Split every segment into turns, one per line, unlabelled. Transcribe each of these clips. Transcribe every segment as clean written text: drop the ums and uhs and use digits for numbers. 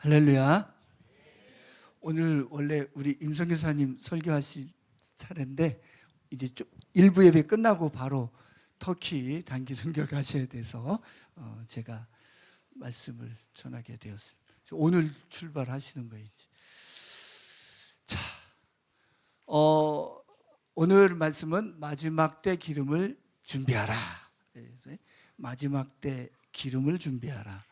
할렐루야. 오늘 원래 우리 임성 교사님 설교하실 차례인데 이제 일부 예배 끝나고 바로 터키 단기 선교 가셔야 돼서 제가 말씀을 전하게 되었습니다. 오늘 출발하시는 거이지. 자, 오늘 말씀은 마지막 때 기름을 준비하라. 마지막 때 기름을 준비하라.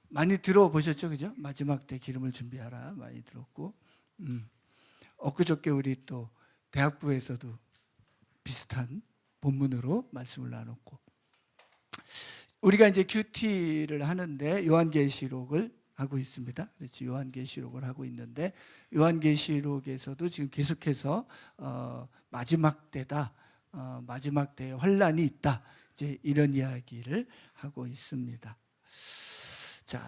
많이 들어보셨죠, 그죠? 마지막 때 기름을 준비하라 많이 들었고, 엊그저께 우리 또 대학부에서도 비슷한 본문으로 말씀을 나눴고, 우리가 이제 큐티를 하는데 요한계시록을 하고 있습니다. 그렇지, 요한계시록을 하고 있는데 요한계시록에서도 지금 계속해서 마지막 때다, 마지막 때에 환란이 있다, 이제 이런 이야기를 하고 있습니다. 자,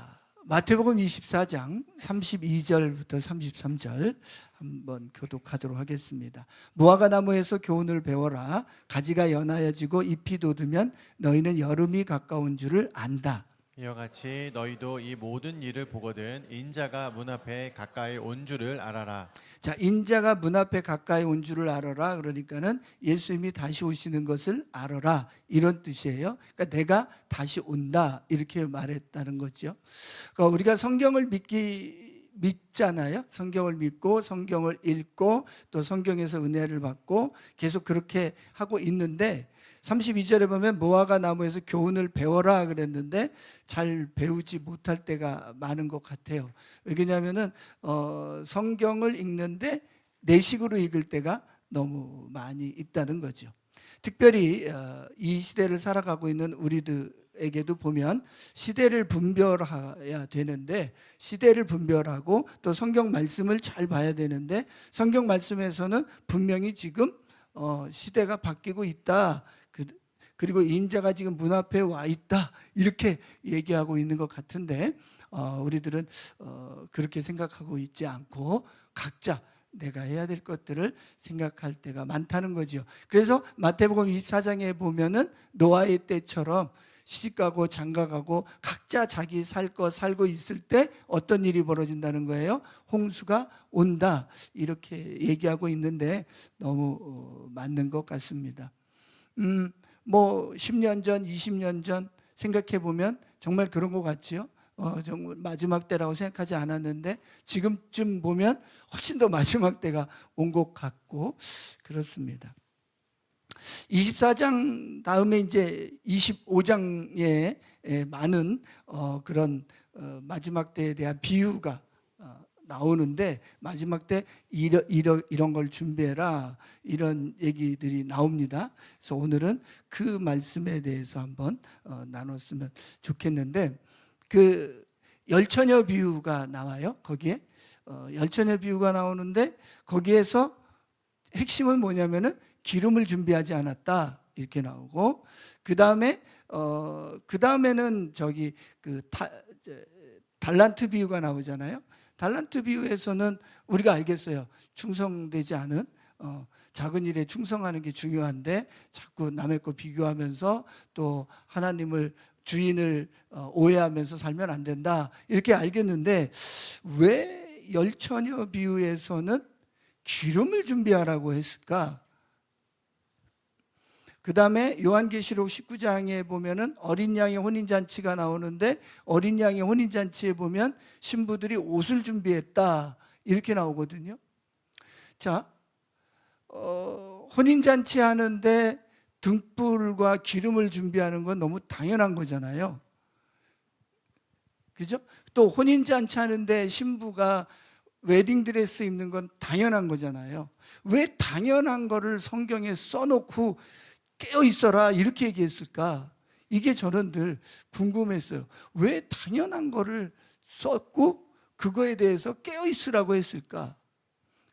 마태복음 24장 32절부터 33절 한번 교독하도록 하겠습니다. 무화과 나무에서 교훈을 배워라. 가지가 연하여지고 잎이 돋으면 너희는 여름이 가까운 줄을 안다.
이와 같이 너희도 이 모든 일을 보거든 인자가 문 앞에 가까이 온 줄을 알아라.
자, 인자가 문 앞에 가까이 온 줄을 알아라. 그러니까는 예수님이 다시 오시는 것을 알아라, 이런 뜻이에요. 그러니까 내가 다시 온다, 이렇게 말했다는 거죠. 그러니까 우리가 성경을 믿잖아요. 성경을 믿고 성경을 읽고 또 성경에서 은혜를 받고 계속 그렇게 하고 있는데 32절에 보면 무화과 나무에서 교훈을 배워라 그랬는데 잘 배우지 못할 때가 많은 것 같아요. 왜냐하면 성경을 읽는데 내식으로 읽을 때가 너무 많이 있다는 거죠. 특별히 이 시대를 살아가고 있는 우리들에게도 보면 시대를 분별해야 되는데, 시대를 분별하고 또 성경 말씀을 잘 봐야 되는데, 성경 말씀에서는 분명히 지금 시대가 바뀌고 있다, 그리고 인자가 지금 문 앞에 와 있다, 이렇게 얘기하고 있는 것 같은데 우리들은 그렇게 생각하고 있지 않고 각자 내가 해야 될 것들을 생각할 때가 많다는 거죠. 그래서 마태복음 24장에 보면은 노아의 때처럼 시집가고 장가가고 각자 자기 살 거 살고 있을 때 어떤 일이 벌어진다는 거예요? 홍수가 온다, 이렇게 얘기하고 있는데 너무 맞는 것 같습니다. 뭐 10년 전, 20년 전 생각해 보면 정말 그런 것 같지요. 정말 마지막 때라고 생각하지 않았는데 지금쯤 보면 훨씬 더 마지막 때가 온 것 같고 그렇습니다. 24장 다음에 이제 25장에 많은 그런 마지막 때에 대한 비유가 나오는데, 마지막 때 이런 걸 준비해라, 이런 얘기들이 나옵니다. 그래서 오늘은 그 말씀에 대해서 한번 나눴으면 좋겠는데, 그 열처녀 비유가 나와요. 거기에 열처녀 비유가 나오는데 거기에서 핵심은 뭐냐면은 기름을 준비하지 않았다, 이렇게 나오고, 그 다음에는 저기 달란트 비유가 나오잖아요. 달란트 비유에서는 우리가 알겠어요. 충성되지 않은, 작은 일에 충성하는 게 중요한데 자꾸 남의 거 비교하면서 또 하나님을, 주인을 오해하면서 살면 안 된다, 이렇게 알겠는데 왜 열처녀 비유에서는 기름을 준비하라고 했을까? 그 다음에 요한계시록 19장에 보면은 어린 양의 혼인잔치가 나오는데 어린 양의 혼인잔치에 보면 신부들이 옷을 준비했다, 이렇게 나오거든요. 자, 혼인잔치 하는데 등불과 기름을 준비하는 건 너무 당연한 거잖아요. 그죠? 또 혼인잔치 하는데 신부가 웨딩드레스 입는 건 당연한 거잖아요. 왜 당연한 거를 성경에 써놓고 깨어 있어라, 이렇게 얘기했을까? 이게 저는 늘 궁금했어요. 왜 당연한 거를 썼고 그거에 대해서 깨어 있으라고 했을까?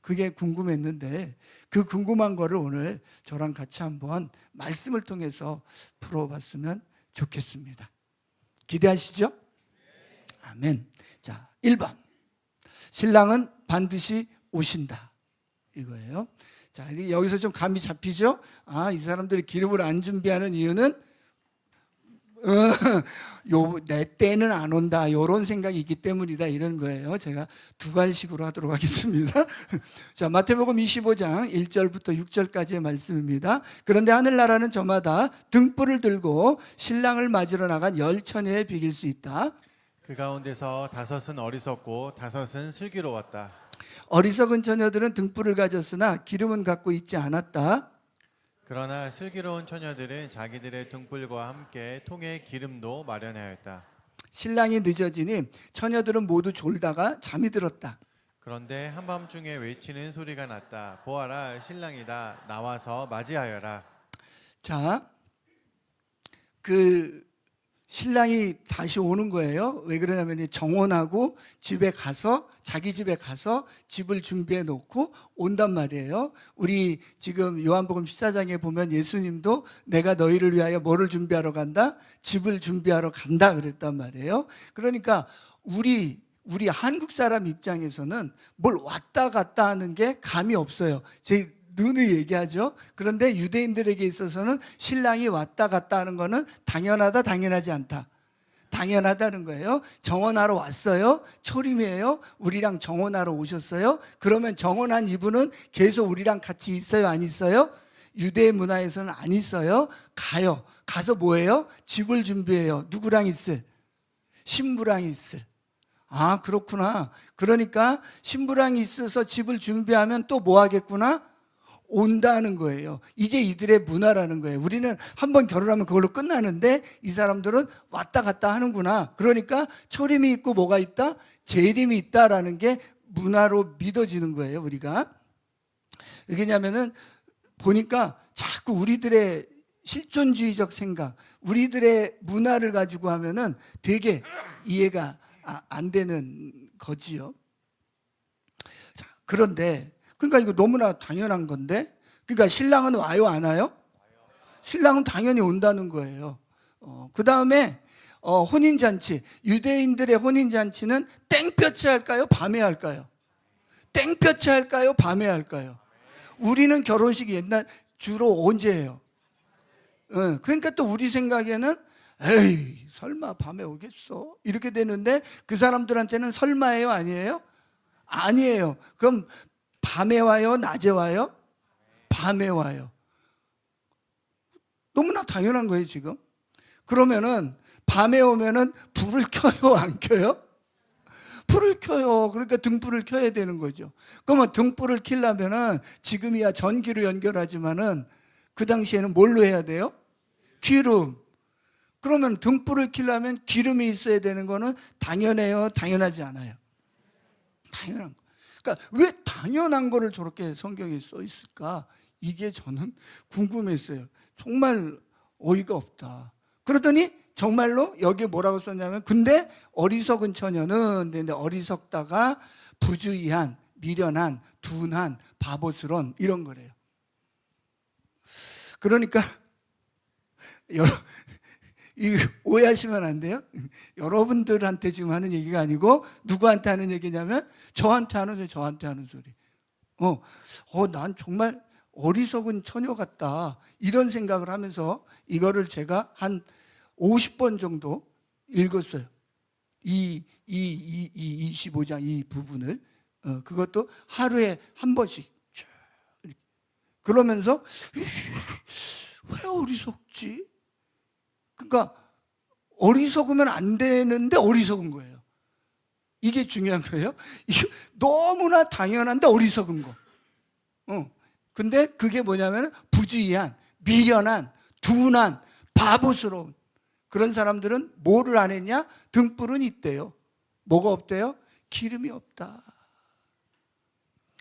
그게 궁금했는데 그 궁금한 거를 오늘 저랑 같이 한번 말씀을 통해서 풀어봤으면 좋겠습니다. 기대하시죠? 아멘. 자, 1번. 신랑은 반드시 오신다, 이거예요. 자, 여기서 좀 감이 잡히죠? 이 사람들이 기름을 안 준비하는 이유는 내 때는 안 온다 이런 생각이 있기 때문이다 이런 거예요. 제가 두괄식으로 하도록 하겠습니다. 자, 마태복음 25장 1절부터 6절까지의 말씀입니다. 그런데 하늘나라는 저마다 등불을 들고 신랑을 맞으러 나간 10처녀에 비길 수 있다.
그 가운데서 5은 어리석고 5은 슬기로웠다.
어리석은 처녀들은 등불을 가졌으나 기름은 갖고 있지 않았다.
그러나 슬기로운 처녀들은 자기들의 등불과 함께 통에 기름도 마련하였다.
신랑이 늦어지니 처녀들은 모두 졸다가 잠이 들었다.
그런데 한밤중에 외치는 소리가 났다. 보아라, 신랑이다. 나와서 맞이하여라.
자, 신랑이 다시 오는 거예요. 왜 그러냐면 정혼하고 자기 집에 가서 집을 준비해 놓고 온단 말이에요. 우리 지금 요한복음 14장에 보면 예수님도 내가 너희를 위하여 뭐를 준비하러 간다? 집을 준비하러 간다 그랬단 말이에요. 그러니까 우리 한국 사람 입장에서는 뭘 왔다 갔다 하는 게 감이 없어요. 제 누누이 얘기하죠. 그런데 유대인들에게 있어서는 신랑이 왔다 갔다 하는 거는 당연하다, 당연하지 않다. 당연하다는 거예요. 정혼하러 왔어요. 초림이에요. 우리랑 정혼하러 오셨어요. 그러면 정혼한 이분은 계속 우리랑 같이 있어요, 안 있어요? 유대 문화에서는 안 있어요. 가요. 가서 뭐예요? 집을 준비해요. 누구랑 있을? 신부랑 있을. 아, 그렇구나. 그러니까 신부랑 있어서 집을 준비하면 또 뭐 하겠구나? 온다는 거예요. 이게 이들의 문화라는 거예요. 우리는 한번 결혼하면 그걸로 끝나는데 이 사람들은 왔다 갔다 하는구나. 그러니까 초림이 있고 뭐가 있다? 재림이 있다라는 게 문화로 믿어지는 거예요, 우리가. 왜냐면은 보니까 자꾸 우리들의 실존주의적 생각, 우리들의 문화를 가지고 하면은 되게 이해가 안 되는 거지요. 자, 그런데 그러니까 이거 너무나 당연한 건데, 그러니까 신랑은 와요, 안 와요? 신랑은 당연히 온다는 거예요. 그 다음에 혼인잔치, 유대인들의 혼인잔치는 땡볕에 할까요? 밤에 할까요? 땡볕에 할까요? 밤에 할까요? 우리는 결혼식이 주로 언제 해요? 그러니까 또 우리 생각에는 에이, 설마 밤에 오겠어? 이렇게 되는데 그 사람들한테는 설마예요, 아니에요? 아니에요. 그럼 밤에 와요? 낮에 와요? 밤에 와요. 너무나 당연한 거예요, 지금. 그러면은 밤에 오면은 불을 켜요, 안 켜요? 불을 켜요. 그러니까 등불을 켜야 되는 거죠. 그러면 등불을 켜려면은 지금이야 전기로 연결하지만은 그 당시에는 뭘로 해야 돼요? 기름. 그러면 등불을 켜려면 기름이 있어야 되는 거는 당연해요, 당연하지 않아요? 당연한 거. 그러니까 왜 당연한 거를 저렇게 성경에 써 있을까? 이게 저는 궁금했어요. 정말 어이가 없다. 그러더니 정말로 여기에 뭐라고 썼냐면 근데 어리석은 처녀는 근데 어리석다가 부주의한, 미련한, 둔한, 바보스런 이런 거래요. 그러니까 오해하시면 안 돼요. 여러분들한테 지금 하는 얘기가 아니고 누구한테 하는 얘기냐면 저한테 하는 소리, 저한테 하는 소리. 난 정말 어리석은 처녀 같다. 이런 생각을 하면서 이거를 제가 한 50번 정도 읽었어요. 이 25장 이 부분을. 그것도 하루에 한 번씩. 그러면서 왜 어리석지? 그러니까 어리석으면 안 되는데 어리석은 거예요. 이게 중요한 거예요. 이게 너무나 당연한데 어리석은 거. 근데 그게 뭐냐면 부주의한, 미련한, 둔한, 바보스러운 그런 사람들은 뭐를 안 했냐? 등불은 있대요. 뭐가 없대요? 기름이 없다.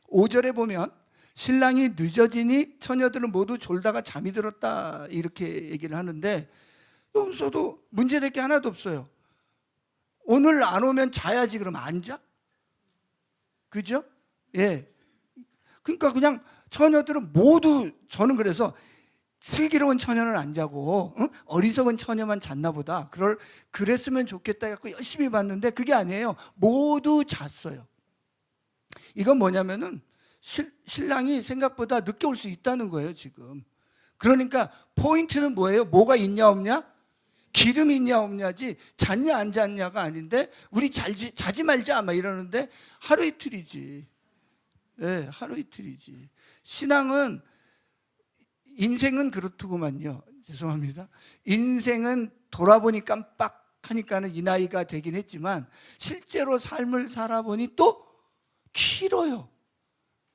5절에 보면 신랑이 늦어지니 처녀들은 모두 졸다가 잠이 들었다 이렇게 얘기를 하는데 여기서도 문제될 게 하나도 없어요. 오늘 안 오면 자야지 그러면 안 자? 그죠? 예. 그러니까 그냥 처녀들은 모두 저는 그래서 슬기로운 처녀는 안 자고 어리석은 처녀만 잤나 보다. 그랬으면 좋겠다 해서 열심히 봤는데 그게 아니에요. 모두 잤어요. 이건 뭐냐면은 신랑이 생각보다 늦게 올 수 있다는 거예요, 지금. 그러니까 포인트는 뭐예요? 뭐가 있냐 없냐? 기름이 있냐 없냐지 잤냐 안 잤냐가 아닌데 우리 자지 말자 막 이러는데 하루 이틀이지. 네, 하루 이틀이지. 신앙은 인생은 그렇더구만요. 죄송합니다. 인생은 돌아보니 깜빡하니까는 이 나이가 되긴 했지만 실제로 삶을 살아보니 또 길어요.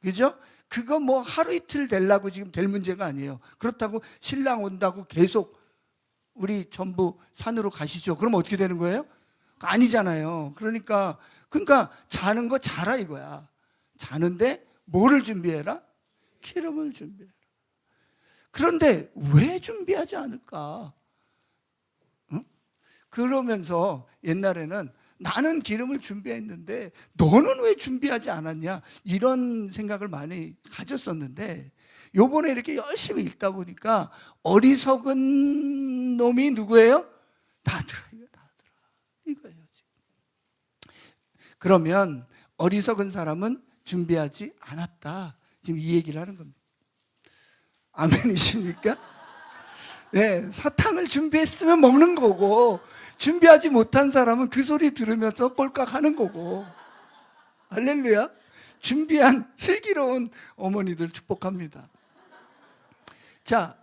그죠? 그거 뭐 하루 이틀 되려고 지금 될 문제가 아니에요. 그렇다고 신랑 온다고 계속 우리 전부 산으로 가시죠. 그럼 어떻게 되는 거예요? 아니잖아요. 그러니까 자는 거 자라 이거야. 자는데 뭐를 준비해라? 기름을 준비해라. 그런데 왜 준비하지 않을까? 응? 그러면서 옛날에는 나는 기름을 준비했는데 너는 왜 준비하지 않았냐? 이런 생각을 많이 가졌었는데 요번에 이렇게 열심히 읽다 보니까 어리석은 놈이 누구예요? 나더라. 이거예요. 지금. 그러면 어리석은 사람은 준비하지 않았다. 지금 이 얘기를 하는 겁니다. 아멘이십니까? 네, 사탕을 준비했으면 먹는 거고 준비하지 못한 사람은 그 소리 들으면서 꼴깍 하는 거고. 할렐루야. 준비한 슬기로운 어머니들 축복합니다. 자,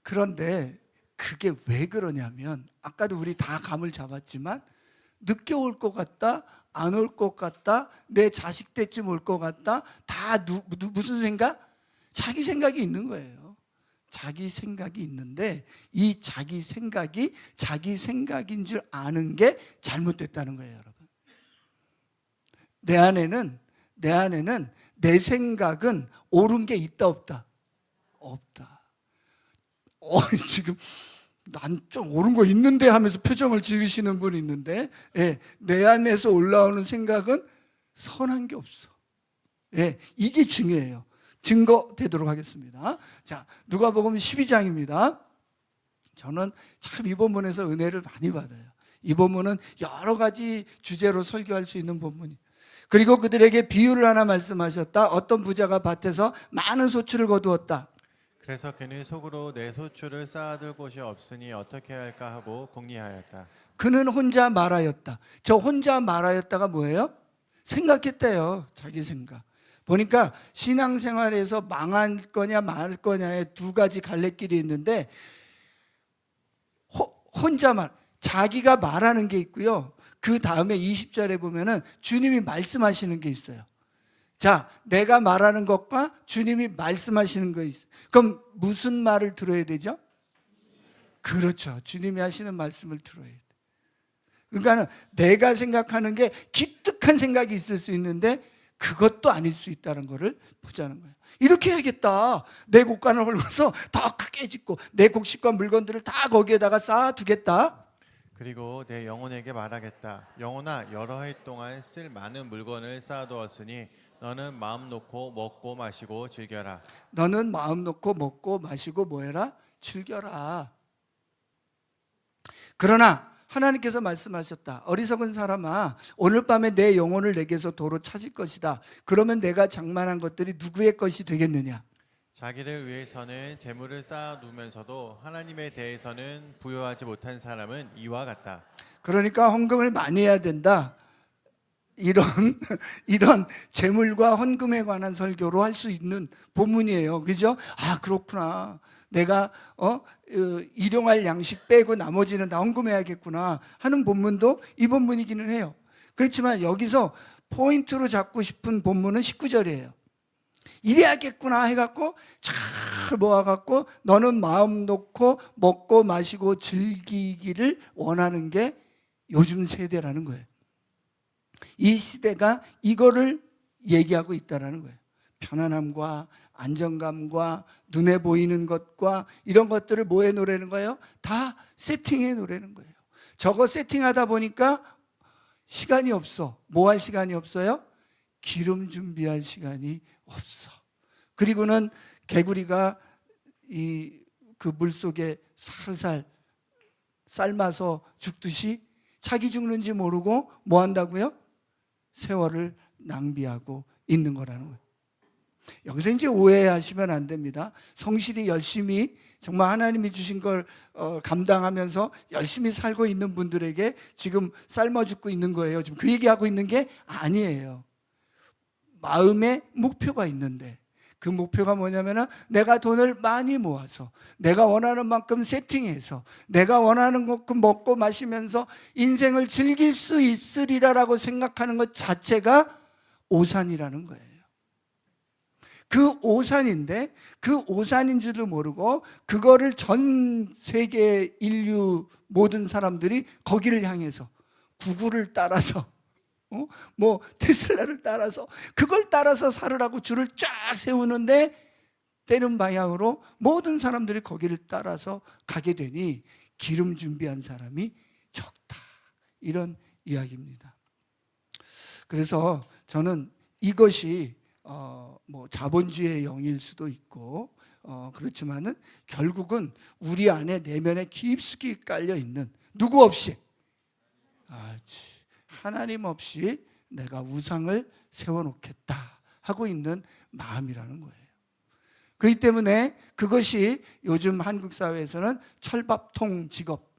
그런데 그게 왜 그러냐면 아까도 우리 다 감을 잡았지만 늦게 올 것 같다, 안 올 것 같다, 내 자식 때쯤 올 것 같다, 다 무슨 생각? 자기 생각이 있는 거예요. 자기 생각이 있는데 이 자기 생각이 자기 생각인 줄 아는 게 잘못됐다는 거예요, 여러분. 내 안에는 내 생각은 옳은 게 있다 없다? 없다. 지금 난 좀 옳은 거 있는데 하면서 표정을 지으시는 분이 있는데, 예, 내 안에서 올라오는 생각은 선한 게 없어. 예, 이게 중요해요. 증거되도록 하겠습니다. 자, 누가복음 12장입니다. 저는 참 이 본문에서 은혜를 많이 받아요. 이 본문은 여러 가지 주제로 설교할 수 있는 본문이에요. 그리고 그들에게 비유를 하나 말씀하셨다. 어떤 부자가 밭에서 많은 소출을 거두었다.
그래서 그는 속으로 내 소출을 쌓아둘 곳이 없으니 어떻게 할까 하고 궁리하였다.
그는 혼자 말하였다. 저 혼자 말하였다가 뭐예요? 생각했대요. 자기 생각. 보니까 신앙생활에서 망할 거냐 말 거냐의 두 가지 갈래길이 있는데 혼자 자기가 말하는 게 있고요. 그 다음에 20절에 보면은 주님이 말씀하시는 게 있어요. 자, 내가 말하는 것과 주님이 말씀하시는 거 있어요. 그럼 무슨 말을 들어야 되죠? 그렇죠. 주님이 하시는 말씀을 들어야 돼요. 그러니까 내가 생각하는 게 기특한 생각이 있을 수 있는데 그것도 아닐 수 있다는 것을 보자는 거예요. 이렇게 해야겠다. 내 곡간을 헐고서 더 크게 짓고 내 곡식과 물건들을 다 거기에다가 쌓아두겠다.
그리고 내 영혼에게 말하겠다. 영혼아, 여러 해 동안 쓸 많은 물건을 쌓아두었으니 너는 마음 놓고 먹고 마시고 즐겨라.
너는 마음 놓고 먹고 마시고 뭐해라? 즐겨라. 그러나 하나님께서 말씀하셨다. 어리석은 사람아, 오늘 밤에 내 영혼을 내게서 도로 찾을 것이다. 그러면 내가 장만한 것들이 누구의 것이 되겠느냐?
자기를 위해서는 재물을 쌓아두면서도 하나님에 대해서는 부여하지 못한 사람은 이와 같다.
그러니까 헌금을 많이 해야 된다. 이런 재물과 헌금에 관한 설교로 할 수 있는 본문이에요. 그죠? 아, 그렇구나. 내가 일용할 양식 빼고 나머지는 다 헌금해야겠구나 하는 본문도 이 본문이기는 해요. 그렇지만 여기서 포인트로 잡고 싶은 본문은 19절이에요. 이래야겠구나 해갖고 잘 모아갖고 너는 마음 놓고 먹고 마시고 즐기기를 원하는 게 요즘 세대라는 거예요. 이 시대가 이거를 얘기하고 있다는 거예요. 편안함과 안정감과 눈에 보이는 것과 이런 것들을 뭐에 놓으라는 거예요? 다 세팅해 놓으라는 거예요. 저거 세팅하다 보니까 시간이 없어. 뭐 할 시간이 없어요? 기름 준비할 시간이 없어. 그리고는 개구리가 그 물속에 살살 삶아서 죽듯이 자기 죽는지 모르고 뭐 한다고요? 세월을 낭비하고 있는 거라는 거예요. 여기서 이제 오해하시면 안 됩니다. 성실히 열심히 정말 하나님이 주신 걸 감당하면서 열심히 살고 있는 분들에게 지금 삶아 죽고 있는 거예요. 지금 그 얘기하고 있는 게 아니에요. 마음에 목표가 있는데 그 목표가 뭐냐면은 내가 돈을 많이 모아서 내가 원하는 만큼 세팅해서 내가 원하는 만큼 먹고 마시면서 인생을 즐길 수 있으리라라고 생각하는 것 자체가 오산이라는 거예요. 그 오산인데 그 오산인 줄도 모르고 그거를 전 세계 인류 모든 사람들이 거기를 향해서 구글을 따라서 뭐 테슬라를 따라서 그걸 따라서 살으라고 줄을 쫙 세우는데 때는 방향으로 모든 사람들이 거기를 따라서 가게 되니 기름 준비한 사람이 적다. 이런 이야기입니다. 그래서 저는 이것이 뭐 자본주의의 영일 수도 있고 그렇지만은 결국은 우리 안에 내면에 깊숙이 깔려 있는 누구 없이 하나님 없이 내가 우상을 세워놓겠다 하고 있는 마음이라는 거예요. 그렇기 때문에 그것이 요즘 한국 사회에서는 철밥통 직업,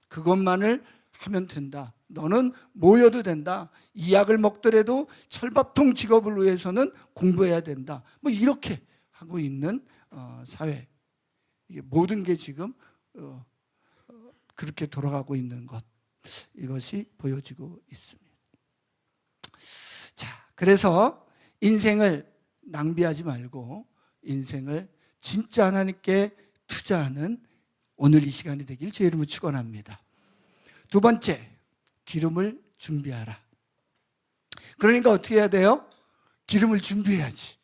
그것만을 하면 된다. 너는 모여도 된다. 이 약을 먹더라도 철밥통 직업을 위해서는 공부해야 된다. 뭐 이렇게 하고 있는 사회. 이게 모든 게 지금 그렇게 돌아가고 있는 것. 이것이 보여지고 있습니다. 자, 그래서 인생을 낭비하지 말고 인생을 진짜 하나님께 투자하는 오늘 이 시간이 되길 제 이름으로 축원합니다. 두 번째, 기름을 준비하라. 그러니까 어떻게 해야 돼요? 기름을 준비해야지.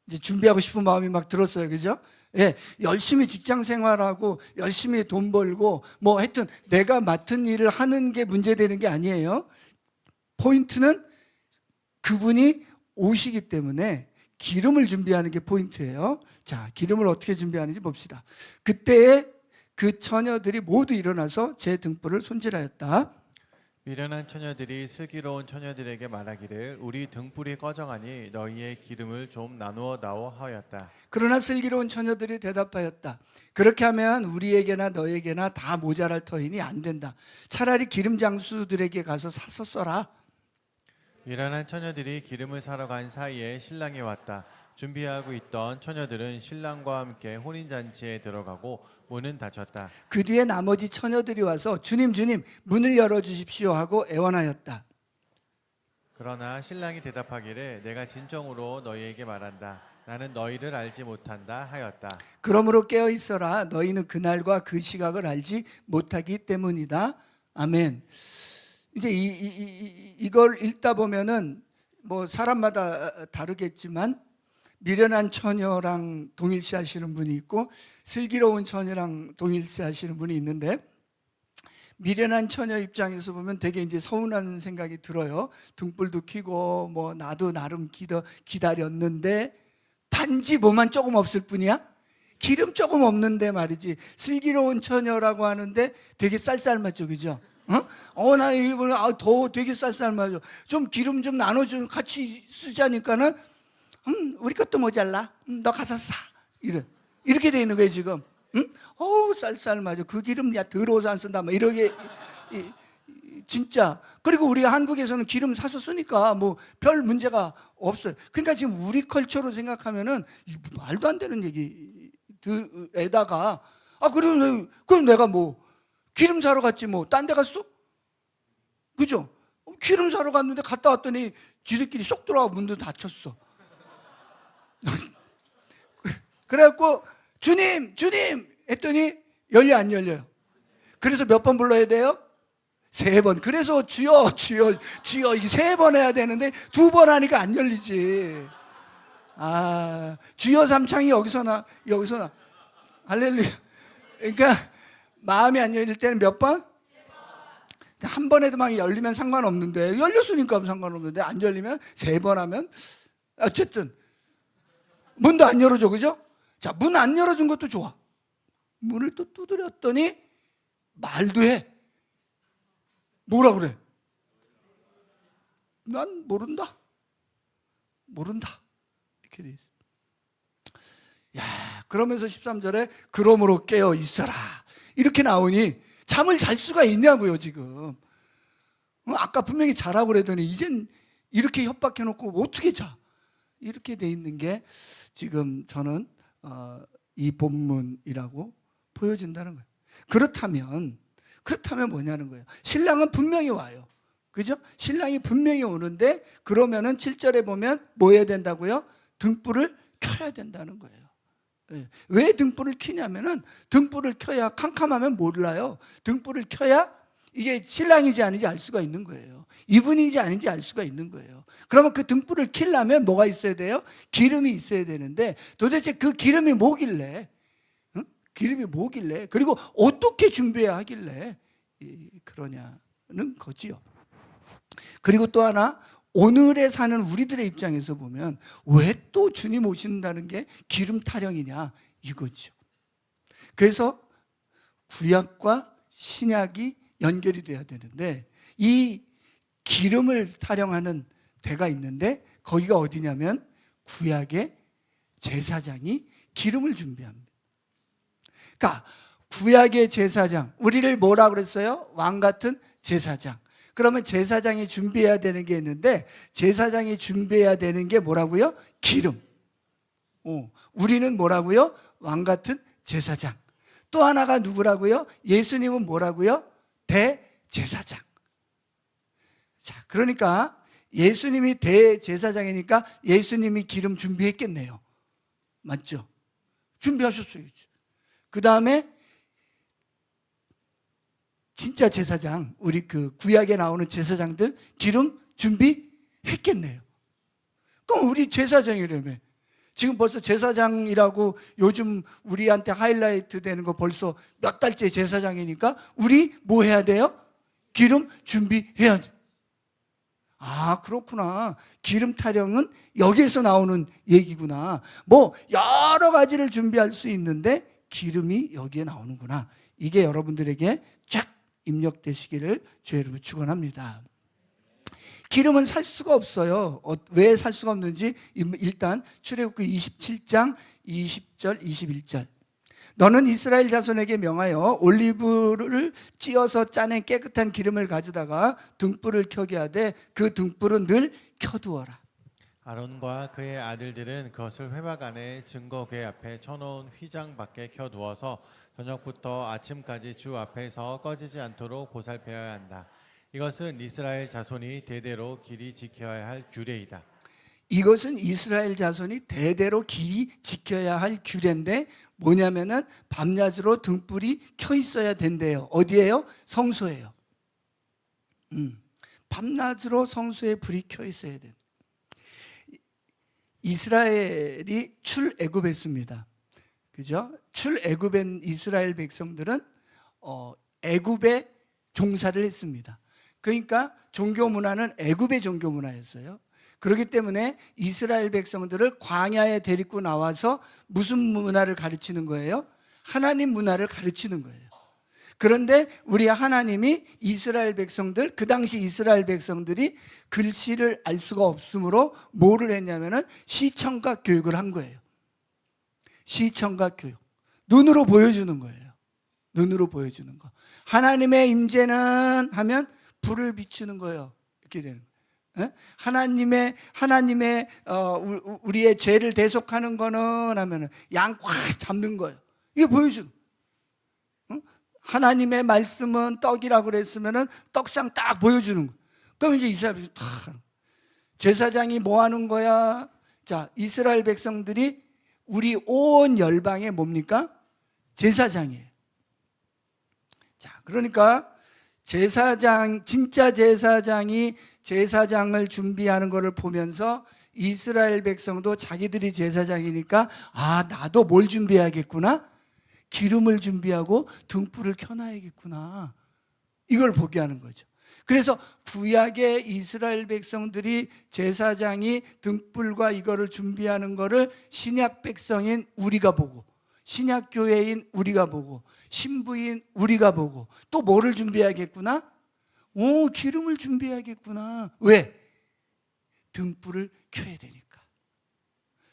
이제 준비하고 싶은 마음이 막 들었어요. 그죠? 예, 열심히 직장 생활하고 열심히 돈 벌고 뭐 하여튼 내가 맡은 일을 하는 게 문제되는 게 아니에요. 포인트는 그분이 오시기 때문에 기름을 준비하는 게 포인트예요. 자, 기름을 어떻게 준비하는지 봅시다. 그때에 그 처녀들이 모두 일어나서 제 등불을 손질하였다.
미련한 처녀들이 슬기로운 처녀들에게 말하기를 우리 등불이 꺼져가니 너희의 기름을 좀 나누어 다오 하였다.
그러나 슬기로운 처녀들이 대답하였다. 그렇게 하면 우리에게나 너에게나 다 모자랄 터이니 안 된다. 차라리 기름 장수들에게 가서 사서 써라.
미련한 처녀들이 기름을 사러 간 사이에 신랑이 왔다. 준비하고 있던 처녀들은 신랑과 함께 혼인잔치에 들어가고 문은 닫혔다.
그 뒤에 나머지 처녀들이 와서 주님 문을 열어주십시오 하고 애원하였다.
그러나 신랑이 대답하기를 내가 진정으로 너희에게 말한다. 나는 너희를 알지 못한다 하였다.
그러므로 깨어 있어라. 너희는 그날과 그 시각을 알지 못하기 때문이다. 아멘. 이제 이걸 읽다 보면은 뭐 사람마다 다르겠지만 미련한 처녀랑 동일시 하시는 분이 있고 슬기로운 처녀랑 동일시 하시는 분이 있는데 미련한 처녀 입장에서 보면 되게 이제 서운한 생각이 들어요. 등불도 켜고 뭐 나도 나름 기다렸는데 단지 뭐만 조금 없을 뿐이야? 기름 조금 없는데 말이지. 슬기로운 처녀라고 하는데 되게 쌀쌀맞죠, 그죠? 나 이번에 더 되게 쌀쌀맞죠. 좀 기름 좀 나눠주면 같이 쓰자니까는 우리 것도 모자라. 너 가서 사. 이렇게 돼 있는 거예요 지금. 쌀쌀맞아. 그 기름 야 더러워서 안 쓴다. 막 이러게 진짜. 그리고 우리 한국에서는 기름 사서 쓰니까 뭐 별 문제가 없어요. 그러니까 지금 우리 컬처로 생각하면은 말도 안 되는 얘기에다가 그럼 내가 뭐 기름 사러 갔지 뭐 딴 데 갔어? 그죠? 기름 사러 갔는데 갔다 왔더니 지들끼리 쏙 들어와 문도 닫혔어. 그래갖고 주님 했더니 열려 안 열려요? 그래서 몇 번 불러야 돼요? 3번. 그래서 주여 이게 3번 해야 되는데 2번 하니까 안 열리지. 주여 삼창이 여기서 나 할렐루야. 그러니까 마음이 안 열릴 때는 몇 번? 한 번에도 막 열리면 상관없는데 열렸으니까 상관없는데 안 열리면 3번 하면 어쨌든 문도 안 열어줘, 그죠? 자, 문 안 열어준 것도 좋아. 문을 또 두드렸더니 말도 해. 뭐라 그래? 난 모른다. 이렇게 돼 있어. 야, 그러면서 13절에 그러므로 깨어 있어라 이렇게 나오니 잠을 잘 수가 있냐고요 지금. 아까 분명히 자라고 그러더니 이젠 이렇게 협박해놓고 어떻게 자? 이렇게 돼 있는 게 지금 저는 이 본문이라고 보여진다는 거예요. 그렇다면 뭐냐는 거예요. 신랑은 분명히 와요. 그죠? 신랑이 분명히 오는데 그러면은 7절에 보면 뭐 해야 된다고요? 등불을 켜야 된다는 거예요. 왜 등불을 켜냐면은 등불을 켜야 캄캄하면 몰라요. 등불을 켜야 이게 신랑인지 아닌지 알 수가 있는 거예요. 이분인지 아닌지 알 수가 있는 거예요. 그러면 그 등불을 켜려면 뭐가 있어야 돼요? 기름이 있어야 되는데 도대체 그 기름이 뭐길래? 응? 기름이 뭐길래? 그리고 어떻게 준비해야 하길래 그러냐는 거지요. 그리고 또 하나 오늘에 사는 우리들의 입장에서 보면 왜 또 주님 오신다는 게 기름 타령이냐 이거죠. 그래서 구약과 신약이 연결이 돼야 되는데 이 기름을 타령하는 데가 있는데 거기가 어디냐면 구약의 제사장이 기름을 준비합니다. 그러니까 구약의 제사장, 우리를 뭐라 그랬어요? 왕 같은 제사장. 그러면 제사장이 준비해야 되는 게 있는데 제사장이 준비해야 되는 게 뭐라고요? 기름. 우리는 뭐라고요? 왕 같은 제사장. 또 하나가 누구라고요? 예수님은 뭐라고요? 대제사장. 자, 그러니까 예수님이 대제사장이니까 예수님이 기름 준비했겠네요. 맞죠? 준비하셨어요. 그 다음에 진짜 제사장, 우리 그 구약에 나오는 제사장들 기름 준비했겠네요. 그럼 우리 제사장이라며. 지금 벌써 제사장이라고 요즘 우리한테 하이라이트 되는 거 벌써 몇 달째 제사장이니까 우리 뭐 해야 돼요? 기름 준비해야 돼. 아, 그렇구나. 기름 타령은 여기에서 나오는 얘기구나. 뭐 여러 가지를 준비할 수 있는데 기름이 여기에 나오는구나. 이게 여러분들에게 쫙 입력되시기를 주의 이름으로 축원합니다. 기름은 살 수가 없어요. 왜 살 수가 없는지 일단 출애굽기 27장 20절 21절. 너는 이스라엘 자손에게 명하여 올리브를 찧어서 짜낸 깨끗한 기름을 가져다가 등불을 켜게 하되 그 등불은 늘 켜두어라.
아론과 그의 아들들은 그것을 회막 안에 증거궤 앞에 쳐놓은 휘장 밖에 켜두어서 저녁부터 아침까지 주 앞에서 꺼지지 않도록 보살펴야 한다. 이것은 이스라엘 자손이 대대로 길이 지켜야 할 규례이다.
이것은 이스라엘 자손이 대대로 길이 지켜야 할 규례인데 뭐냐면은 밤낮으로 등불이 켜 있어야 된대요. 어디예요? 성소예요. 밤낮으로 성소에 불이 켜 있어야 돼. 이스라엘이 출애굽했습니다. 그죠? 출애굽한 이스라엘 백성들은 애굽에 종사를 했습니다. 그러니까 종교 문화는 애굽의 종교 문화였어요. 그렇기 때문에 이스라엘 백성들을 광야에 데리고 나와서 무슨 문화를 가르치는 거예요? 하나님 문화를 가르치는 거예요. 그런데 우리 하나님이 이스라엘 백성들, 그 당시 이스라엘 백성들이 글씨를 알 수가 없으므로 뭐를 했냐면은 시청각 교육을 한 거예요. 시청각 교육. 눈으로 보여주는 거예요. 눈으로 보여주는 거. 하나님의 임재는 하면 불을 비추는 거예요. 이렇게 되는 거예요. 하나님의 우리의 죄를 대속하는 거는 하면은 양 꽉 잡는 거예요. 이게 보여주는. 하나님의 말씀은 떡이라고 그랬으면은 떡상 딱 보여주는 거예요. 그럼 이제 이스라엘 다 제사장이 뭐 하는 거야? 자, 이스라엘 백성들이 우리 온 열방의 뭡니까? 제사장이에요. 자, 그러니까 제사장, 진짜 제사장이 제사장을 준비하는 것을 보면서 이스라엘 백성도 자기들이 제사장이니까 아, 나도 뭘 준비해야겠구나? 기름을 준비하고 등불을 켜놔야겠구나. 이걸 보게 하는 거죠. 그래서 구약의 이스라엘 백성들이 제사장이 등불과 이거를 준비하는 거를 신약 백성인 우리가 보고 신약 교회인 우리가 보고 신부인 우리가 보고 또 뭐를 준비해야겠구나? 기름을 준비해야겠구나. 왜? 등불을 켜야 되니까.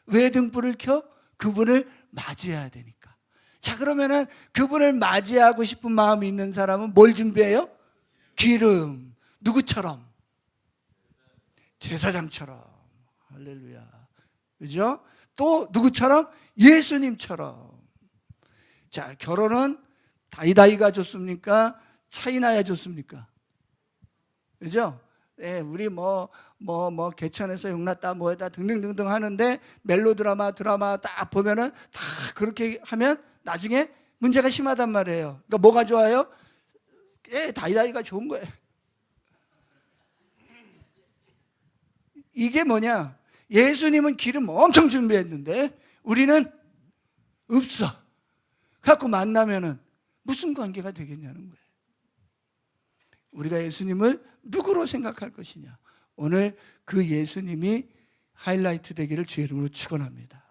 왜 등불을 켜? 그분을 맞이해야 되니까. 자, 그러면은 그분을 맞이하고 싶은 마음이 있는 사람은 뭘 준비해요? 기름. 누구처럼? 제사장처럼. 할렐루야. 그죠? 또 누구처럼? 예수님처럼. 자, 결혼은 다이다이가 좋습니까? 차이나야 좋습니까? 그죠? 예, 우리 개천에서 용났다 뭐했다 등등등등 하는데 멜로드라마 드라마 딱 보면은 다 그렇게 하면 나중에 문제가 심하단 말이에요. 그러니까 뭐가 좋아요? 예, 다이다이가 좋은 거예요. 이게 뭐냐? 예수님은 기름 엄청 준비했는데 우리는 없어. 갖고 만나면은 무슨 관계가 되겠냐는 거예요. 우리가 예수님을 누구로 생각할 것이냐. 오늘 그 예수님이 하이라이트 되기를 주의 이름으로 축원합니다.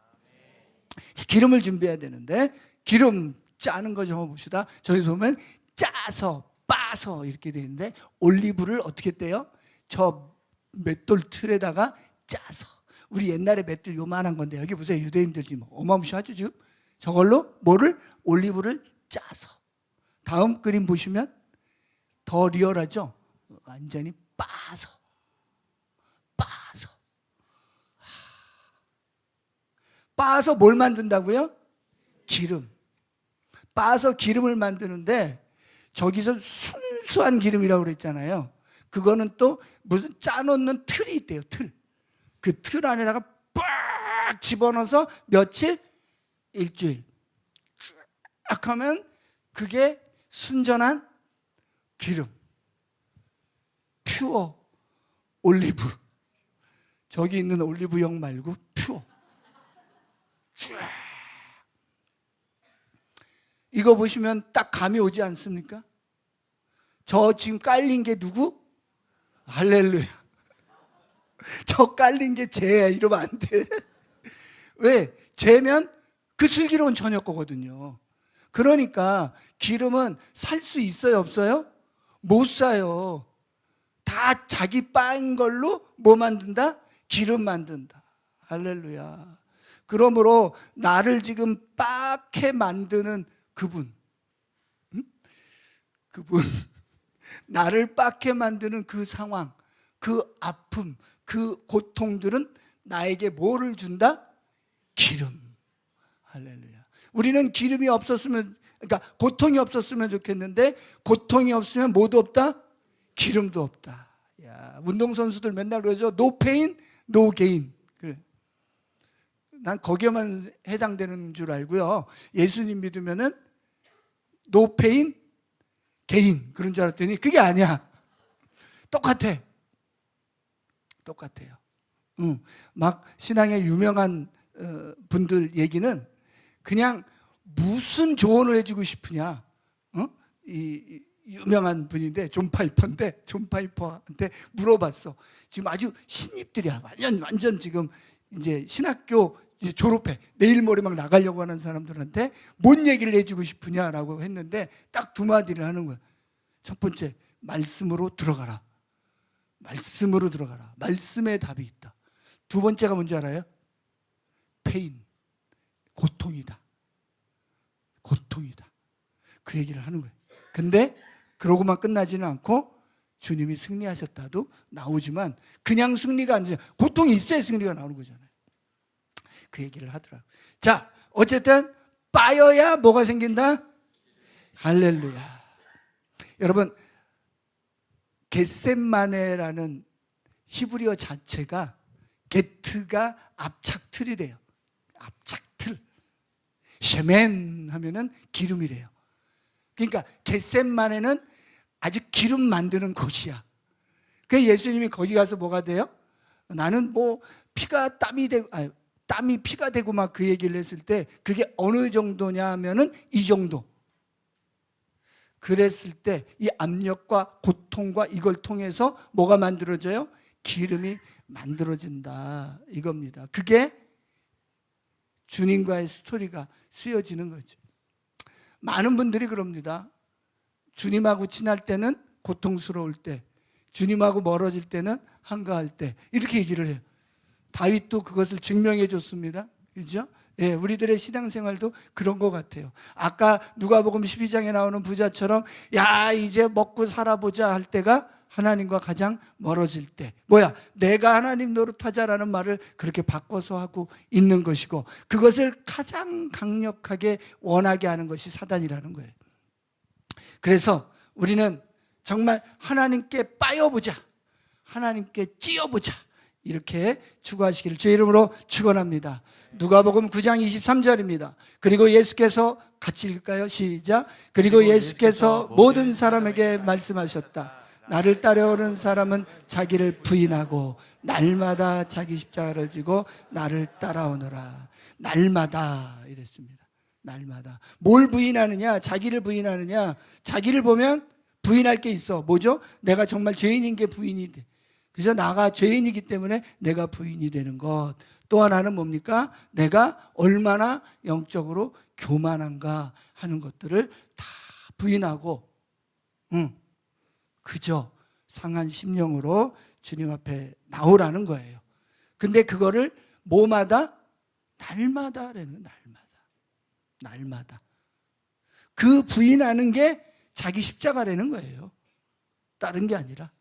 자, 기름을 준비해야 되는데 기름 짜는 거 좀 봅시다. 저기서 보면 짜서 빠서 이렇게 되어 있는데 올리브를 어떻게 떼요? 저 맷돌 틀에다가 짜서. 우리 옛날에 맷돌 요만한 건데 여기 보세요. 유대인들 지금 어마무시하죠 지금. 저걸로 뭐를? 올리브를 짜서. 다음 그림 보시면 더 리얼하죠? 완전히 빠서. 빠서 뭘 만든다고요? 기름. 빠서 기름을 만드는데 저기서 순수한 기름이라고 그랬잖아요. 그거는 또 무슨 짜놓는 틀이 있대요. 틀. 그 틀 안에다가 빡 집어넣어서 며칠? 일주일. 쫙 하면 그게 순전한 기름. 퓨어 올리브. 저기 있는 올리브영 말고 퓨어. 이거 보시면 딱 감이 오지 않습니까? 저 지금 깔린 게 누구? 할렐루야. 저 깔린 게 쟤야. 이러면 안 돼. 왜? 쟤면 그 슬기로운 처녀 거거든요. 그러니까 기름은 살 수 있어요, 없어요? 못 사요. 다 자기 빤 걸로 뭐 만든다? 기름 만든다. 할렐루야. 그러므로 나를 지금 빡게 만드는 그분, 그분, 나를 빡게 만드는 그 상황, 그 아픔, 그 고통들은 나에게 뭐를 준다? 기름. 할렐루야. 우리는 기름이 없었으면, 그러니까 고통이 없었으면 좋겠는데 고통이 없으면 뭐도 없다? 기름도 없다. 야, 운동선수들 맨날 그러죠. No pain, no gain. 그래. 난 거기에만 해당되는 줄 알고요. 예수님 믿으면은 no pain, gain 그런 줄 알았더니 그게 아니야. 똑같아. 똑같아요. 막 신앙의 유명한 분들 얘기는 그냥 무슨 조언을 해주고 싶으냐. 이 유명한 분인데 존 파이퍼인데 존 파이퍼한테 물어봤어. 지금 아주 신입들이야. 완전 지금 이제 신학교 이제 졸업해. 내일 모레 막 나가려고 하는 사람들한테 뭔 얘기를 해주고 싶으냐라고 했는데 딱 두 마디를 하는 거야. 첫 번째, 말씀으로 들어가라. 말씀으로 들어가라. 말씀에 답이 있다. 두 번째가 뭔지 알아요? 페인. 고통이다. 고통이다. 그 얘기를 하는 거예요. 근데 그러고만 끝나지는 않고 주님이 승리하셨다도 나오지만 그냥 승리가 아니라 고통이 있어야 승리가 나오는 거잖아요. 그 얘기를 하더라고요. 자, 어쨌든 빠여야 뭐가 생긴다? 할렐루야. 여러분, 겟셋마네라는 히브리어 자체가 게트가 앞착틀이래요. 앞착틀. 쉐멘 하면은 기름이래요. 그러니까 겟셋마네는 아주 기름 만드는 곳이야. 그래서 예수님이 거기 가서 뭐가 돼요? 나는 뭐 피가 땀이 되고 땀이 피가 되고 막 그 얘기를 했을 때 그게 어느 정도냐 하면은 이 정도. 그랬을 때 이 압력과 고통과 이걸 통해서 뭐가 만들어져요? 기름이 만들어진다 이겁니다. 그게 주님과의 스토리가 쓰여지는 거죠. 많은 분들이 그럽니다. 주님하고 친할 때는 고통스러울 때, 주님하고 멀어질 때는 한가할 때 이렇게 얘기를 해요. 다윗도 그것을 증명해 줬습니다. 그렇죠? 예, 우리들의 신앙생활도 그런 것 같아요. 아까 누가복음 12장에 나오는 부자처럼 야 이제 먹고 살아보자 할 때가 하나님과 가장 멀어질 때, 뭐야 내가 하나님 노릇하자라는 말을 그렇게 바꿔서 하고 있는 것이고, 그것을 가장 강력하게 원하게 하는 것이 사단이라는 거예요. 그래서 우리는 정말 하나님께 빠여보자, 하나님께 찌어보자, 이렇게 추구하시기를 주의 이름으로 축원합니다. 누가복음 9장 23절입니다. 그리고 예수께서, 같이 읽을까요? 시작. 그리고 예수께서 모든 사람에게 말씀하셨다. 나를 따라오는 사람은 자기를 부인하고 날마다 자기 십자가를 지고 나를 따라오너라. 날마다 이랬습니다. 날마다. 뭘 부인하느냐? 자기를 부인하느냐? 자기를 보면 부인할 게 있어. 뭐죠? 내가 정말 죄인인 게 부인이 돼. 그래서 나가 죄인이기 때문에 내가 부인이 되는 것. 또 하나는 뭡니까? 내가 얼마나 영적으로 교만한가 하는 것들을 다 부인하고 그저 상한 심령으로 주님 앞에 나오라는 거예요. 근데 그거를 뭐마다? 날마다라는, 날마다. 그 부인하는 게 자기 십자가라는 거예요. 다른 게 아니라.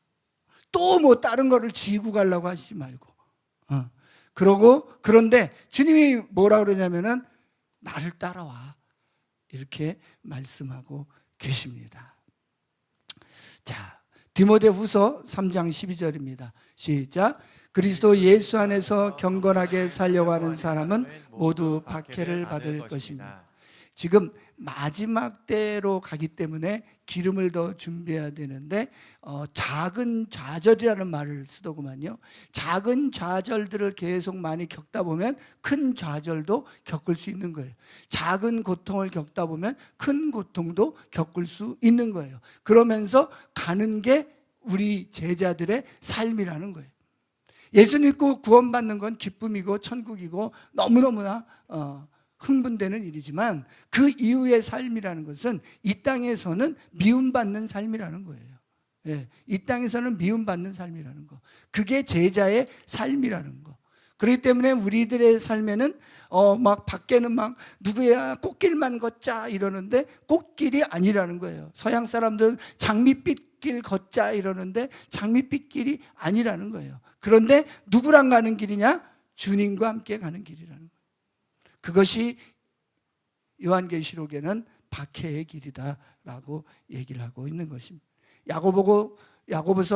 또 뭐 다른 거를 지고 가려고 하시지 말고. 그런데 주님이 뭐라 그러냐면은 나를 따라와. 이렇게 말씀하고 계십니다. 자, 디모데후서 3장 12절입니다. 시작. 그리스도 예수 안에서 경건하게 살려고 하는 사람은 모두 박해를 받을 것입니다. 지금 마지막 때로 가기 때문에 기름을 더 준비해야 되는데 작은 좌절이라는 말을 쓰더구만요. 작은 좌절들을 계속 많이 겪다 보면 큰 좌절도 겪을 수 있는 거예요. 작은 고통을 겪다 보면 큰 고통도 겪을 수 있는 거예요. 그러면서 가는 게 우리 제자들의 삶이라는 거예요. 예수 믿고 구원받는 건 기쁨이고 천국이고 너무너무나 흥분되는 일이지만, 그 이후의 삶이라는 것은 이 땅에서는 미움받는 삶이라는 거예요. 예, 이 땅에서는 미움받는 삶이라는 거, 그게 제자의 삶이라는 거. 그렇기 때문에 우리들의 삶에는 막 밖에는 막 누구야 꽃길만 걷자 이러는데 꽃길이 아니라는 거예요. 서양 사람들은 장밋빛 길 걷자 이러는데 장밋빛 길이 아니라는 거예요. 그런데 누구랑 가는 길이냐? 주님과 함께 가는 길이라는 거예요. 그것이 요한계시록에는 박해의 길이다라고 얘기를 하고 있는 것입니다. 야고보서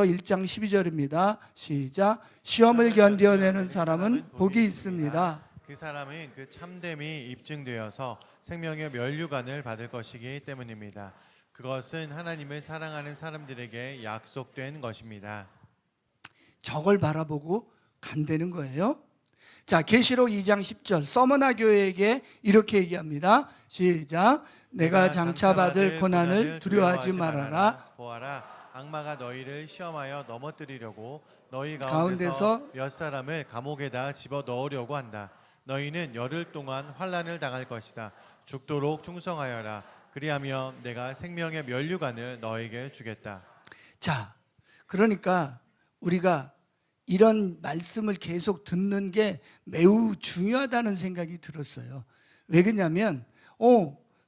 1장 12절입니다. 시작. 시험을 견뎌내는 사람은 복이 있습니다.
그 사람은 그 참됨이 입증되어서 생명의 면류관을 받을 것이기 때문입니다. 그것은 하나님을 사랑하는 사람들에게 약속된 것입니다.
저걸 바라보고 간다는 거예요. 자, 계시록 2장 10절 서머나 교회에게 이렇게 얘기합니다. 시작. 내가 장차 받을 고난을 두려워하지 말아라.
보아라, 악마가 너희를 시험하여 넘어뜨리려고 너희 가운데서 몇 사람을 감옥에다 집어 넣으려고 한다. 너희는 열흘 동안 환난을 당할 것이다. 죽도록 충성하여라. 그리하면 내가 생명의 면류관을 너에게 주겠다.
자, 그러니까 우리가 이런 말씀을 계속 듣는 게 매우 중요하다는 생각이 들었어요. 왜 그러냐면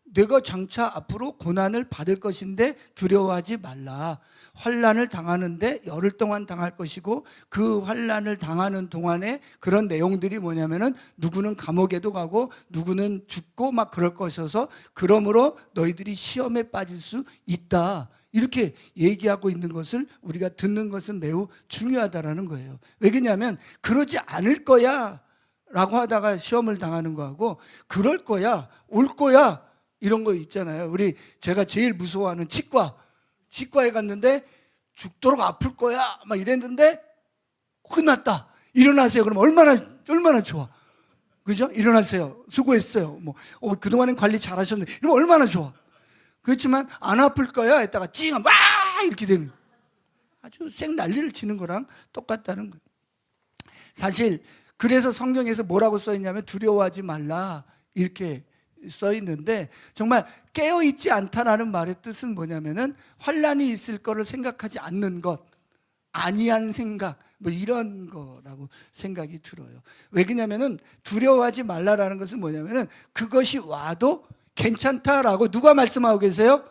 내가 장차 앞으로 고난을 받을 것인데 두려워하지 말라. 환난을 당하는데 열흘 동안 당할 것이고, 그 환난을 당하는 동안에 그런 내용들이 뭐냐면은 누구는 감옥에도 가고 누구는 죽고 막 그럴 것이어서 그러므로 너희들이 시험에 빠질 수 있다. 이렇게 얘기하고 있는 것을 우리가 듣는 것은 매우 중요하다라는 거예요. 왜 그러냐면 그러지 않을 거야 라고 하다가 시험을 당하는 거하고 그럴 거야, 올 거야 이런 거 있잖아요. 제가 제일 무서워하는 치과에 갔는데 죽도록 아플 거야 막 이랬는데 끝났다. 일어나세요. 그럼 얼마나 좋아. 그죠? 일어나세요. 수고했어요. 그동안엔 관리 잘하셨는데 이러면 얼마나 좋아. 그렇지만 안 아플 거야 했다가 찡 막 이렇게 되는, 아주 생 난리를 치는 거랑 똑같다는 거예요. 사실 그래서 성경에서 뭐라고 써 있냐면 두려워하지 말라 이렇게 써 있는데, 정말 깨어있지 않다라는 말의 뜻은 뭐냐면은 환난이 있을 거를 생각하지 않는 것, 아니한 생각 뭐 이런 거라고 생각이 들어요. 왜 그러냐면은 두려워하지 말라라는 것은 뭐냐면은 그것이 와도 괜찮다라고 누가 말씀하고 계세요?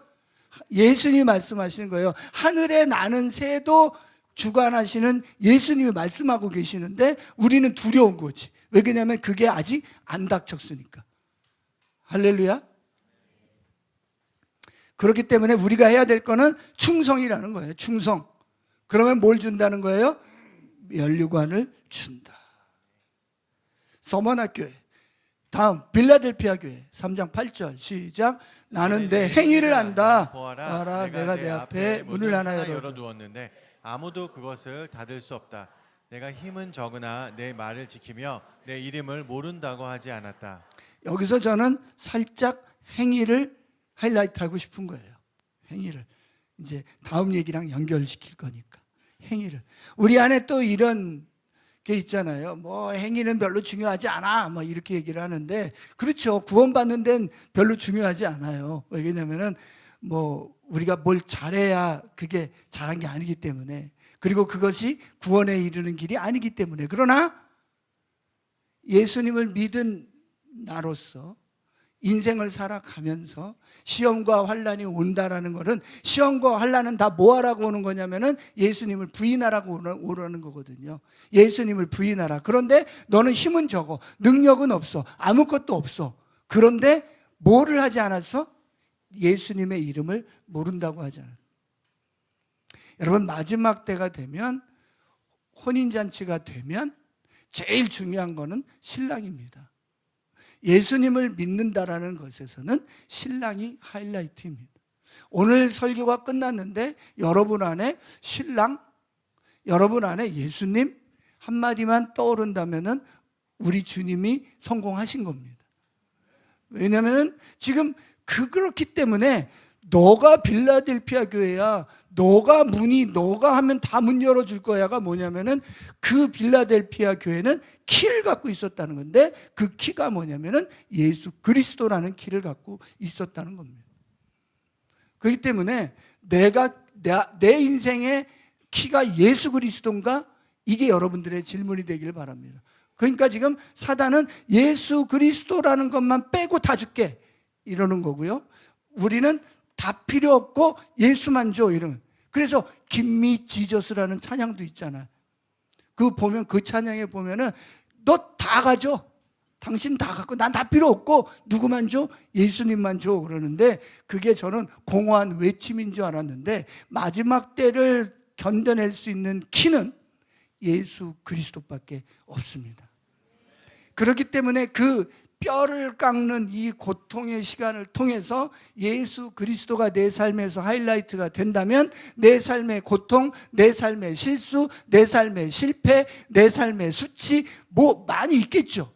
예수님이 말씀하시는 거예요. 하늘에 나는 새도 주관하시는 예수님이 말씀하고 계시는데 우리는 두려운 거지. 왜 그러냐면 그게 아직 안 닥쳤으니까. 할렐루야. 그렇기 때문에 우리가 해야 될 거는 충성이라는 거예요. 충성. 그러면 뭘 준다는 거예요? 면류관을 준다. 서머나 교회. 다음 빌라델피아 교회 3장 8절 시작. 나는 내 행위를 안다. 보아라 내가 내 앞에 문을 하나
열어두었는데 아무도 그것을 닫을 수 없다. 내가 힘은 적으나 내 말을 지키며 내 이름을 모른다고 하지 않았다.
여기서 저는 살짝 행위를 하이라이트하고 싶은 거예요. 행위를 이제 다음 얘기랑 연결시킬 거니까 행위를. 우리 안에 또 이런 게 있잖아요. 뭐 행위는 별로 중요하지 않아 뭐 이렇게 얘기를 하는데 그렇죠. 구원받는 데는 별로 중요하지 않아요. 왜냐면은 뭐 우리가 뭘 잘해야 그게 잘한 게 아니기 때문에, 그리고 그것이 구원에 이르는 길이 아니기 때문에. 그러나 예수님을 믿은 나로서 인생을 살아가면서 시험과 환난이 온다라는 것은, 시험과 환난은 다 뭐하라고 오는 거냐면은 예수님을 부인하라고 오라는 거거든요. 예수님을 부인하라. 그런데 너는 힘은 적어, 능력은 없어, 아무것도 없어. 그런데 뭐를 하지 않았어? 예수님의 이름을 모른다고 하지 않았어. 여러분, 마지막 때가 되면, 혼인잔치가 되면 제일 중요한 거는 신랑입니다. 예수님을 믿는다라는 것에서는 신랑이 하이라이트입니다. 오늘 설교가 끝났는데 여러분 안에 신랑, 여러분 안에 예수님 한마디만 떠오른다면은 우리 주님이 성공하신 겁니다. 왜냐하면 지금 그렇기 때문에 너가 빌라델피아 교회야, 너가 하면 다 문 열어줄 거야가 뭐냐면은 그 빌라델피아 교회는 키를 갖고 있었다는 건데, 그 키가 뭐냐면은 예수 그리스도라는 키를 갖고 있었다는 겁니다. 그렇기 때문에 내 인생의 키가 예수 그리스도인가? 이게 여러분들의 질문이 되길 바랍니다. 그러니까 지금 사단은 예수 그리스도라는 것만 빼고 다 줄게 이러는 거고요. 우리는 다 필요 없고 예수만 줘 이러는. 그래서 김미 지저스라는 찬양도 있잖아요. 그 보면, 그 찬양에 보면은 너 다 가져, 당신 다 갖고 난 다 필요 없고 누구만 줘? 예수님만 줘 그러는데, 그게 저는 공허한 외침인 줄 알았는데 마지막 때를 견뎌낼 수 있는 키는 예수 그리스도밖에 없습니다. 그렇기 때문에 그 뼈를 깎는 이 고통의 시간을 통해서 예수 그리스도가 내 삶에서 하이라이트가 된다면, 내 삶의 고통, 내 삶의 실수, 내 삶의 실패, 내 삶의 수치 뭐 많이 있겠죠.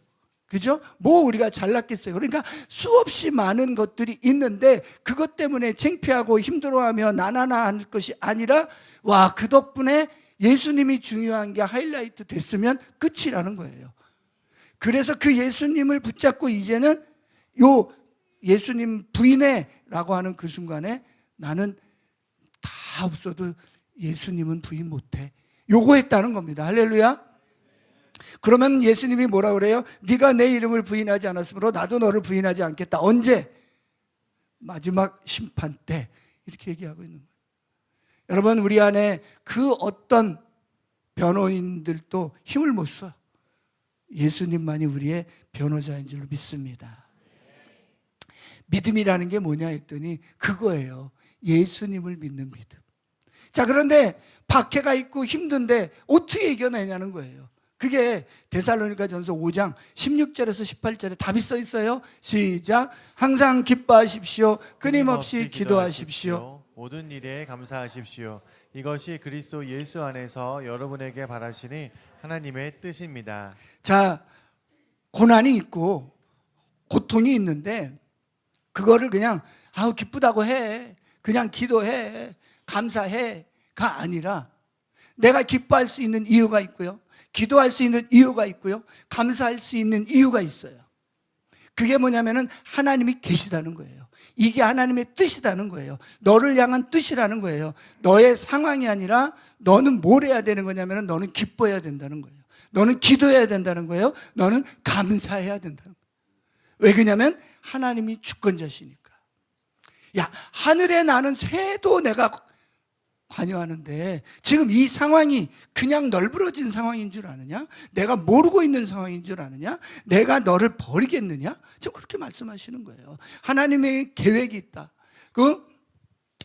그죠? 뭐 우리가 잘났겠어요. 그러니까 수없이 많은 것들이 있는데 그것 때문에 창피하고 힘들어하며 나나나 할 것이 아니라, 와, 그 덕분에 예수님이 중요한 게 하이라이트 됐으면 끝이라는 거예요. 그래서 그 예수님을 붙잡고 이제는 요 예수님 부인해라고 하는 그 순간에 나는 다 없어도 예수님은 부인 못해, 요거 했다는 겁니다. 할렐루야. 그러면 예수님이 뭐라 그래요? 네가 내 이름을 부인하지 않았으므로 나도 너를 부인하지 않겠다. 언제? 마지막 심판 때. 이렇게 얘기하고 있는 거예요. 여러분, 우리 안에 그 어떤 변호인들도 힘을 못 써. 예수님만이 우리의 변호자인 줄 믿습니다. 믿음이라는 게 뭐냐 했더니 그거예요. 예수님을 믿는 믿음. 자, 그런데 박해가 있고 힘든데 어떻게 이겨내냐는 거예요. 그게 데살로니가전서 5장 16절에서 18절에 답이 써 있어요. 시작. 항상 기뻐하십시오. 끊임없이 기도하십시오.
모든 일에 감사하십시오. 이것이 그리스도 예수 안에서 여러분에게 바라시니 하나님의 뜻입니다.
자, 고난이 있고 고통이 있는데 그거를 그냥 기쁘다고 해, 그냥 기도해, 감사해가 아니라, 내가 기뻐할 수 있는 이유가 있고요, 기도할 수 있는 이유가 있고요, 감사할 수 있는 이유가 있어요. 그게 뭐냐면은 하나님이 계시다는 거예요. 이게 하나님의 뜻이라는 거예요. 너를 향한 뜻이라는 거예요. 너의 상황이 아니라 너는 뭘 해야 되는 거냐면 너는 기뻐해야 된다는 거예요. 너는 기도해야 된다는 거예요. 너는 감사해야 된다는 거예요. 왜 그러냐면 하나님이 주권자시니까. 야, 하늘에 나는 새도 내가 관여하는데 지금 이 상황이 그냥 널브러진 상황인 줄 아느냐? 내가 모르고 있는 상황인 줄 아느냐? 내가 너를 버리겠느냐? 지금 그렇게 말씀하시는 거예요. 하나님의 계획이 있다. 그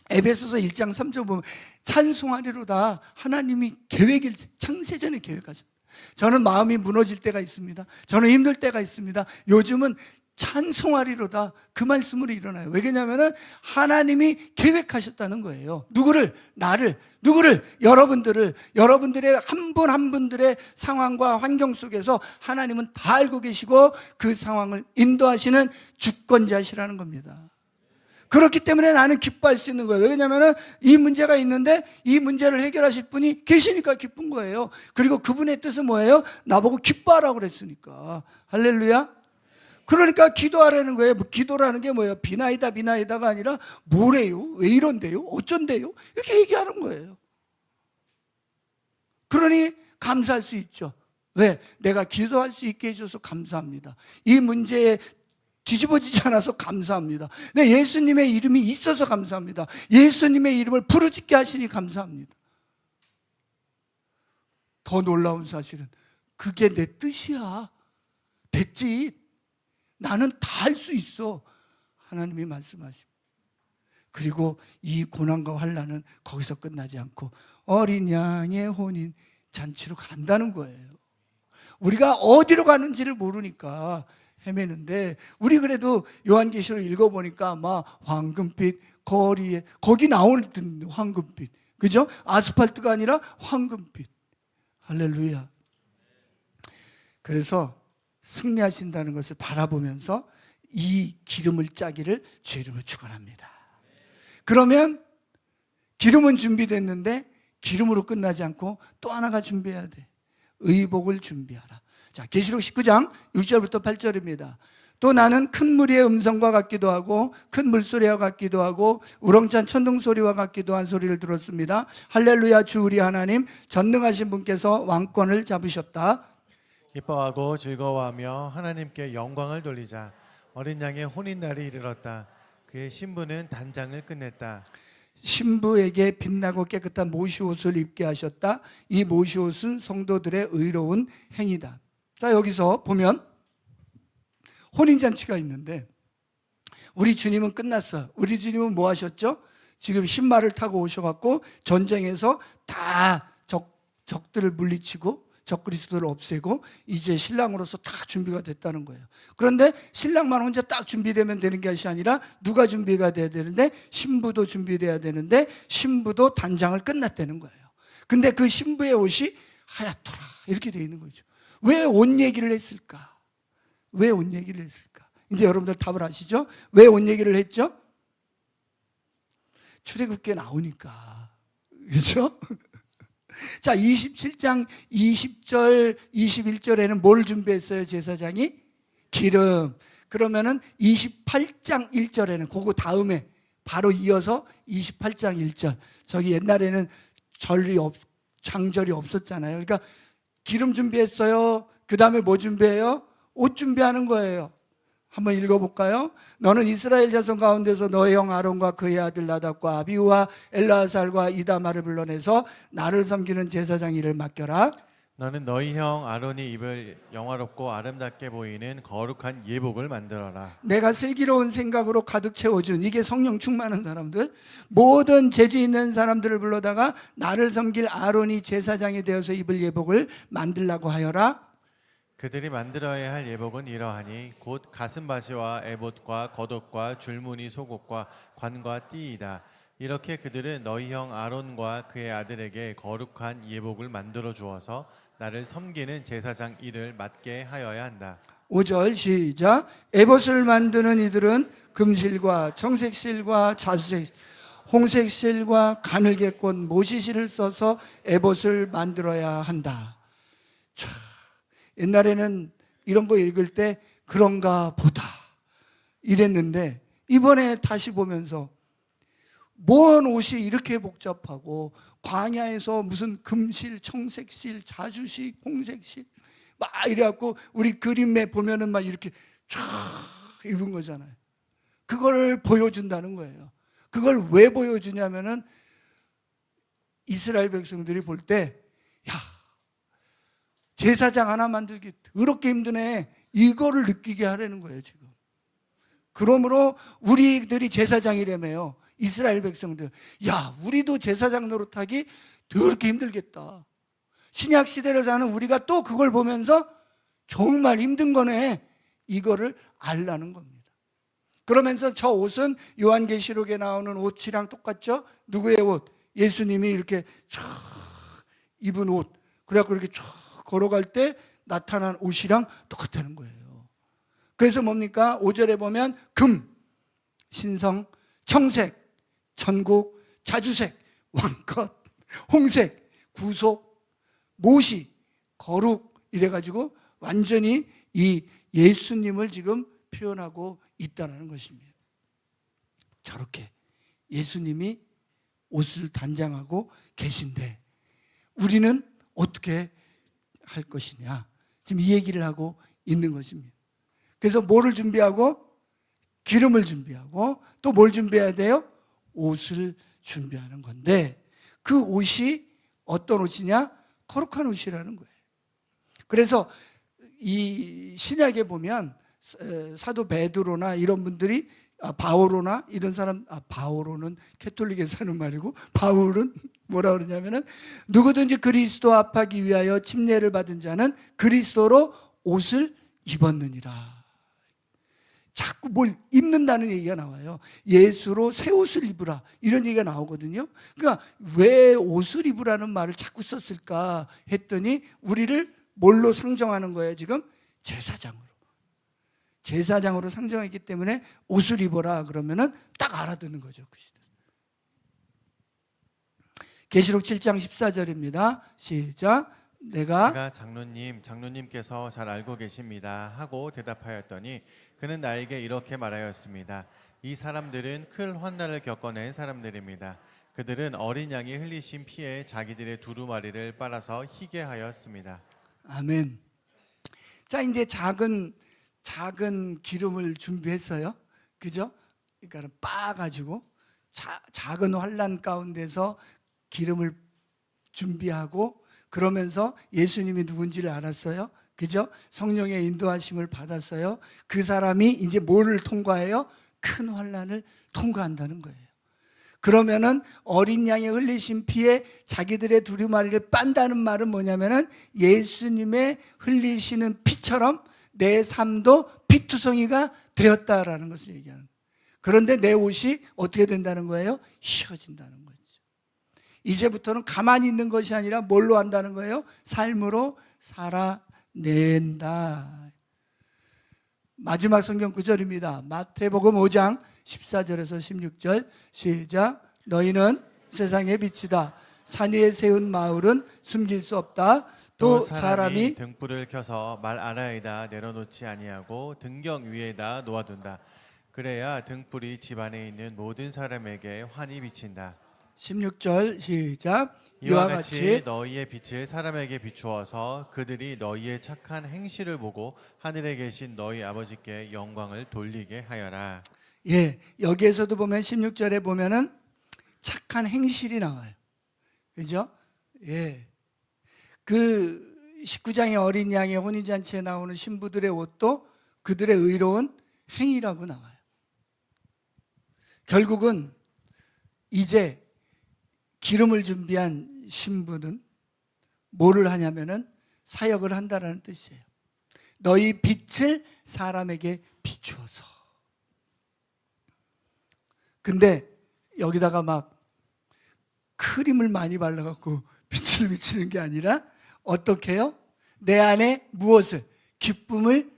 에베소서 1장 3절 보면 찬송하리로다. 하나님이 계획을 창세전에 계획하셨다. 저는 마음이 무너질 때가 있습니다. 저는 힘들 때가 있습니다. 요즘은 찬송하리로다. 그 말씀으로 일어나요. 왜냐하면 하나님이 계획하셨다는 거예요. 누구를? 나를. 누구를? 여러분들을. 여러분들의 한 분 한 분들의 상황과 환경 속에서 하나님은 다 알고 계시고 그 상황을 인도하시는 주권자시라는 겁니다. 그렇기 때문에 나는 기뻐할 수 있는 거예요. 왜냐하면 이 문제가 있는데 이 문제를 해결하실 분이 계시니까 기쁜 거예요. 그리고 그분의 뜻은 뭐예요? 나보고 기뻐하라고 그랬으니까. 할렐루야. 그러니까 기도하라는 거예요. 기도라는 게 뭐예요? 비나이다가 아니라 뭐래요? 왜 이런데요? 어쩐데요? 이렇게 얘기하는 거예요. 그러니 감사할 수 있죠. 왜? 내가 기도할 수 있게 해줘서 감사합니다. 이 문제에 뒤집어지지 않아서 감사합니다. 네, 예수님의 이름이 있어서 감사합니다. 예수님의 이름을 부르짖게 하시니 감사합니다. 더 놀라운 사실은 그게 내 뜻이야. 됐지. 나는 다 할 수 있어. 하나님이 말씀하십니다. 그리고 이 고난과 환난은 거기서 끝나지 않고 어린 양의 혼인 잔치로 간다는 거예요. 우리가 어디로 가는지를 모르니까 헤매는데 우리 그래도 요한계시록 읽어보니까 막 황금빛 거리에 거기 나오는 황금빛, 그죠? 아스팔트가 아니라 황금빛. 할렐루야. 그래서 승리하신다는 것을 바라보면서 이 기름을 짜기를 주 이름으로 축원합니다. 그러면 기름은 준비됐는데 기름으로 끝나지 않고 또 하나가 준비해야 돼. 의복을 준비하라. 자, 계시록 19장 6절부터 8절입니다. 또 나는 큰 무리의 음성과 같기도 하고 큰 물소리와 같기도 하고 우렁찬 천둥 소리와 같기도 한 소리를 들었습니다. 할렐루야. 주 우리 하나님 전능하신 분께서 왕권을 잡으셨다.
기뻐하고 즐거워하며 하나님께 영광을 돌리자. 어린 양의 혼인날이 이르렀다. 그의 신부는 단장을 끝냈다.
신부에게 빛나고 깨끗한 모시옷을 입게 하셨다. 이 모시옷은 성도들의 의로운 행위다. 자, 여기서 보면 혼인잔치가 있는데 우리 주님은 끝났어요. 우리 주님은 뭐 하셨죠? 지금 흰말을 타고 오셔갖고 전쟁에서 다 적들을 물리치고 적그리스도를 없애고 이제 신랑으로서 다 준비가 됐다는 거예요. 그런데 신랑만 혼자 딱 준비되면 되는 것이 아니라 누가 준비가 돼야 되는데 신부도 준비돼야 되는데 신부도 단장을 끝났다는 거예요. 근데 그 신부의 옷이 하얗더라 이렇게 되어 있는 거죠. 왜 옷 얘기를 했을까? 왜 옷 얘기를 했을까? 이제 여러분들 답을 아시죠? 왜 옷 얘기를 했죠? 출애굽기에 나오니까. 그렇죠? 자, 27장 20절 21절에는 뭘 준비했어요? 제사장이? 기름. 그러면은 28장 1절에는 그거 다음에 바로 이어서 28장 1절. 저기 옛날에는 장절이 없었잖아요. 그러니까 기름 준비했어요. 그 다음에 뭐 준비해요? 옷 준비하는 거예요. 한번 읽어볼까요? 너는 이스라엘 자손 가운데서 너의 형 아론과 그의 아들 나답과 아비우와 엘라살과 이다말을 불러내서 나를 섬기는 제사장 일을 맡겨라.
너는 너희 형 아론이 입을 영화롭고 아름답게 보이는 거룩한 예복을 만들어라.
내가 슬기로운 생각으로 가득 채워준, 이게 성령 충만한 사람들, 모든 재주 있는 사람들을 불러다가 나를 섬길 아론이 제사장이 되어서 입을 예복을 만들라고 하여라.
그들이 만들어야 할 예복은 이러하니 곧 가슴바지와 에봇과 겉옷과 줄무늬 속옷과 관과 띠이다. 이렇게 그들은 너희 형 아론과 그의 아들에게 거룩한 예복을 만들어 주어서 나를 섬기는 제사장 일을 맡게 하여야 한다.
5절 시작. 에봇을 만드는 이들은 금실과 청색실과 자수색, 홍색실과 가늘게꽃 모시실을 써서 에봇을 만들어야 한다. 참, 옛날에는 이런 거 읽을 때 그런가 보다 이랬는데 이번에 다시 보면서 뭔 옷이 이렇게 복잡하고 광야에서 무슨 금실, 청색실, 자주실, 홍색실 막 이래갖고 우리 그림에 보면은 막 이렇게 쫙 입은 거잖아요. 그걸 보여준다는 거예요. 그걸 왜 보여주냐면은 이스라엘 백성들이 볼 때, 야, 제사장 하나 만들기 더럽게 힘드네. 이거를 느끼게 하려는 거예요, 지금. 그러므로 우리들이 제사장이라며요. 이스라엘 백성들. 야, 우리도 제사장 노릇하기 더럽게 힘들겠다. 신약 시대를 사는 우리가 또 그걸 보면서 정말 힘든 거네. 이거를 알라는 겁니다. 그러면서 저 옷은 요한계시록에 나오는 옷이랑 똑같죠? 누구의 옷? 예수님이 이렇게 쫙 입은 옷. 그래갖고 이렇게 쫙 걸어갈 때 나타난 옷이랑 똑같다는 거예요. 그래서 뭡니까? 5절에 보면 금, 신성, 청색, 천국, 자주색, 왕컷, 홍색, 구속, 모시, 거룩 이래가지고 완전히 이 예수님을 지금 표현하고 있다는 것입니다. 저렇게 예수님이 옷을 단장하고 계신데 우리는 어떻게 할 것이냐, 지금 이 얘기를 하고 있는 것입니다. 그래서 뭐를 준비하고? 기름을 준비하고 또 뭘 준비해야 돼요? 옷을 준비하는 건데 그 옷이 어떤 옷이냐? 거룩한 옷이라는 거예요. 그래서 이 신약에 보면 사도 베드로나 이런 분들이 바오로나 이런 사람, 바오로는 캐톨릭에서 하는 말이고 바울은 뭐라 그러냐면은 누구든지 그리스도 합하기 위하여 침례를 받은 자는 그리스도로 옷을 입었느니라. 자꾸 뭘 입는다는 얘기가 나와요. 예수로 새 옷을 입으라 이런 얘기가 나오거든요. 그러니까 왜 옷을 입으라는 말을 자꾸 썼을까 했더니 우리를 뭘로 상정하는 거예요? 지금 제사장으로 상정했기 때문에 옷을 입어라 그러면은 딱 알아듣는 거죠. 그 시대. 계시록 7장 14절입니다. 시작. 내가
장로님께서 잘 알고 계십니다 하고 대답하였더니 그는 나에게 이렇게 말하였습니다. 이 사람들은 큰 환난을 겪어낸 사람들입니다. 그들은 어린 양이 흘리신 피에 자기들의 두루마리를 빨아서 희게 하였습니다.
아멘. 자, 이제 작은 기름을 준비했어요. 그죠? 그러니까 빻아가지고 작은 환난 가운데서 기름을 준비하고 그러면서 예수님이 누군지를 알았어요. 그죠? 성령의 인도하심을 받았어요. 그 사람이 이제 뭐를 통과해요? 큰 환난을 통과한다는 거예요. 그러면은 어린 양의 흘리신 피에 자기들의 두루마리를 빤다는 말은 뭐냐면은 예수님의 흘리시는 피처럼 내 삶도 피투성이가 되었다라는 것을 얘기하는 거예요. 그런데 내 옷이 어떻게 된다는 거예요? 휘어진다는 거죠. 이제부터는 가만히 있는 것이 아니라 뭘로 한다는 거예요? 삶으로 살아낸다. 마지막 성경 구절입니다. 마태복음 5장 14절에서 16절 시작. 너희는 세상의 빛이다. 산 위에 세운 마을은 숨길 수 없다. 또 사람이
등불을 켜서 말 아래에다 내려놓지 아니하고 등경 위에다 놓아둔다. 그래야 등불이 집안에 있는 모든 사람에게 환히 비친다.
16절 시작.
이와 같이 너희의 빛을 사람에게 비추어서 그들이 너희의 착한 행실을 보고 하늘에 계신 너희 아버지께 영광을 돌리게 하여라.
예, 여기에서도 보면 16절에 보면은 착한 행실이 나와요. 그죠? 예. 그 19장의 어린 양의 혼인잔치에 나오는 신부들의 옷도 그들의 의로운 행위라고 나와요. 결국은 이제 기름을 준비한 신부는 뭐를 하냐면은 사역을 한다라는 뜻이에요. 너희 빛을 사람에게 비추어서. 근데 여기다가 막 크림을 많이 발라갖고 빛을 비추는 게 아니라 어떻게 해요? 내 안에 무엇을? 기쁨을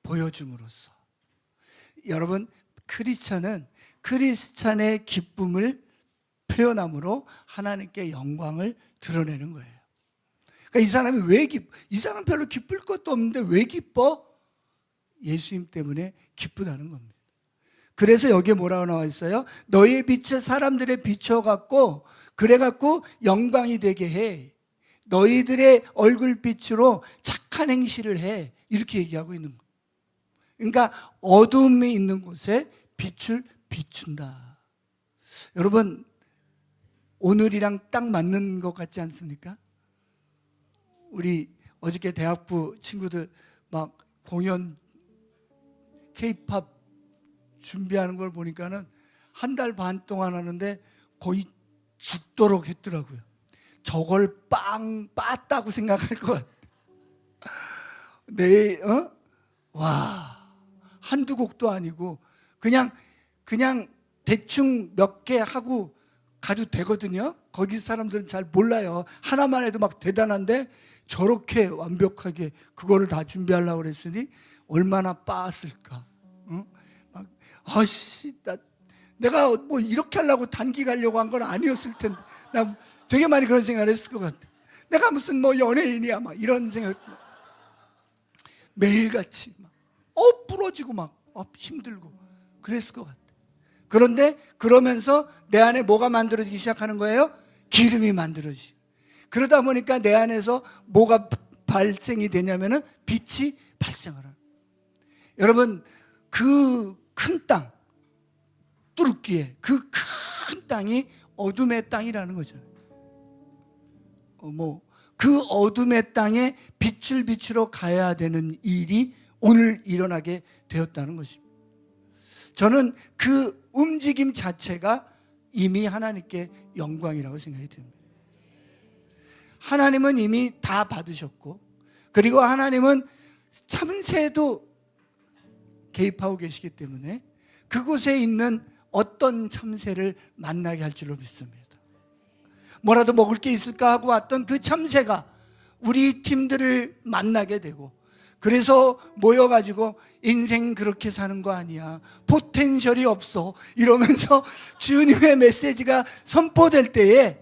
보여줌으로써. 여러분, 크리스찬의 기쁨을 표현함으로 하나님께 영광을 드러내는 거예요. 그러니까 이 사람이 왜 기뻐? 이 사람 별로 기쁠 것도 없는데 왜 기뻐? 예수님 때문에 기쁘다는 겁니다. 그래서 여기에 뭐라고 나와 있어요? 너희의 빛을 사람들의 비춰갖고 그래갖고 영광이 되게 해. 너희들의 얼굴빛으로 착한 행실을 해. 이렇게 얘기하고 있는 거예요. 그러니까 어둠이 있는 곳에 빛을 비춘다. 여러분, 오늘이랑 딱 맞는 것 같지 않습니까? 우리 어저께 대학부 친구들 막 공연 K-팝 준비하는 걸 보니까는 한 달 반 동안 하는데 거의 죽도록 했더라고요. 저걸 빻다고 생각할 것 같아. 와, 한두 곡도 아니고 그냥 대충 몇 개 하고 가도 되거든요. 거기 사람들은 잘 몰라요. 하나만 해도 막 대단한데 저렇게 완벽하게 그거를 다 준비하려고 그랬으니 얼마나 빻았을까. 내가 뭐 이렇게 하려고 단기 가려고 한 건 아니었을 텐데. 나 되게 많이 그런 생각을 했을 것 같아. 내가 무슨 뭐 연예인이야 막 이런 생각. 매일같이 막 부러지고 막 힘들고 그랬을 것 같아. 그런데 그러면서 내 안에 뭐가 만들어지기 시작하는 거예요? 기름이 만들어지지. 그러다 보니까 내 안에서 뭐가 발생이 되냐면은 빛이 발생을 하는. 여러분, 그 큰 땅, 뚜르기에 그 큰 땅이 어둠의 땅이라는 거잖아요. 그 어둠의 땅에 빛을 비추러 가야 되는 일이 오늘 일어나게 되었다는 것입니다. 저는 그 움직임 자체가 이미 하나님께 영광이라고 생각이 듭니다. 하나님은 이미 다 받으셨고, 그리고 하나님은 참새도 개입하고 계시기 때문에 그곳에 있는 어떤 참새를 만나게 할 줄로 믿습니다. 뭐라도 먹을 게 있을까 하고 왔던 그 참새가 우리 팀들을 만나게 되고, 그래서 모여가지고 인생 그렇게 사는 거 아니야, 포텐셜이 없어 이러면서 주님의 메시지가 선포될 때에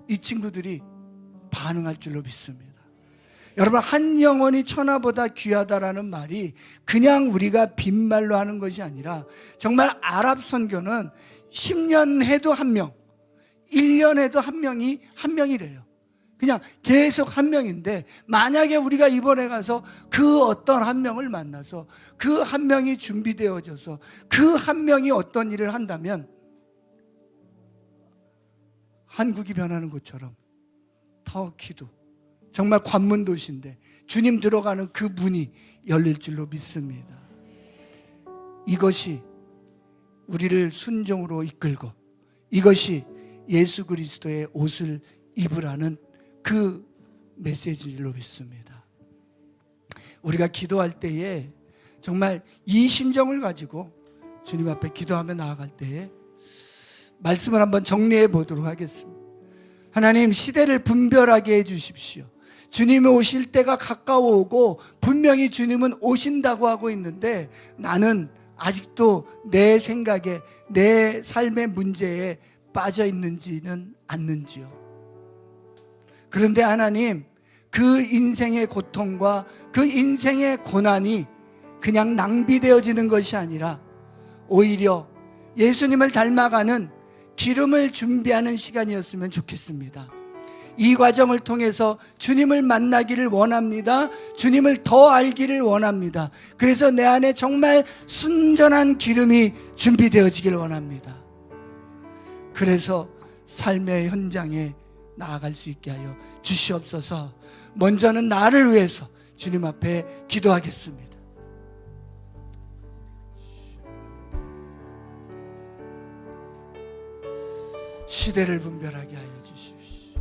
이 친구들이 반응할 줄로 믿습니다. 여러분, 한 영혼이 천하보다 귀하다라는 말이 그냥 우리가 빈말로 하는 것이 아니라 정말 아랍 선교는 10년 해도 한 명, 1년 해도 한 명이래요. 그냥 계속 한 명인데, 만약에 우리가 이번에 가서 그 어떤 한 명을 만나서 그 한 명이 준비되어져서 그 한 명이 어떤 일을 한다면 한국이 변하는 것처럼 터키도 정말 관문 도시인데 주님 들어가는 그 문이 열릴 줄로 믿습니다. 이것이 우리를 순종으로 이끌고, 이것이 예수 그리스도의 옷을 입으라는 그 메시지인 줄로 믿습니다. 우리가 기도할 때에 정말 이 심정을 가지고 주님 앞에 기도하며 나아갈 때에 말씀을 한번 정리해 보도록 하겠습니다. 하나님, 시대를 분별하게 해 주십시오. 주님이 오실 때가 가까워 오고 분명히 주님은 오신다고 하고 있는데 나는 아직도 내 생각에, 내 삶의 문제에 빠져 있는지는 않는지요. 그런데 하나님, 그 인생의 고통과 그 인생의 고난이 그냥 낭비되어지는 것이 아니라 오히려 예수님을 닮아가는 기름을 준비하는 시간이었으면 좋겠습니다. 이 과정을 통해서 주님을 만나기를 원합니다. 주님을 더 알기를 원합니다. 그래서 내 안에 정말 순전한 기름이 준비되어지길 원합니다. 그래서 삶의 현장에 나아갈 수 있게 하여 주시옵소서. 먼저는 나를 위해서 주님 앞에 기도하겠습니다. 시대를 분별하게 하여 주십시오.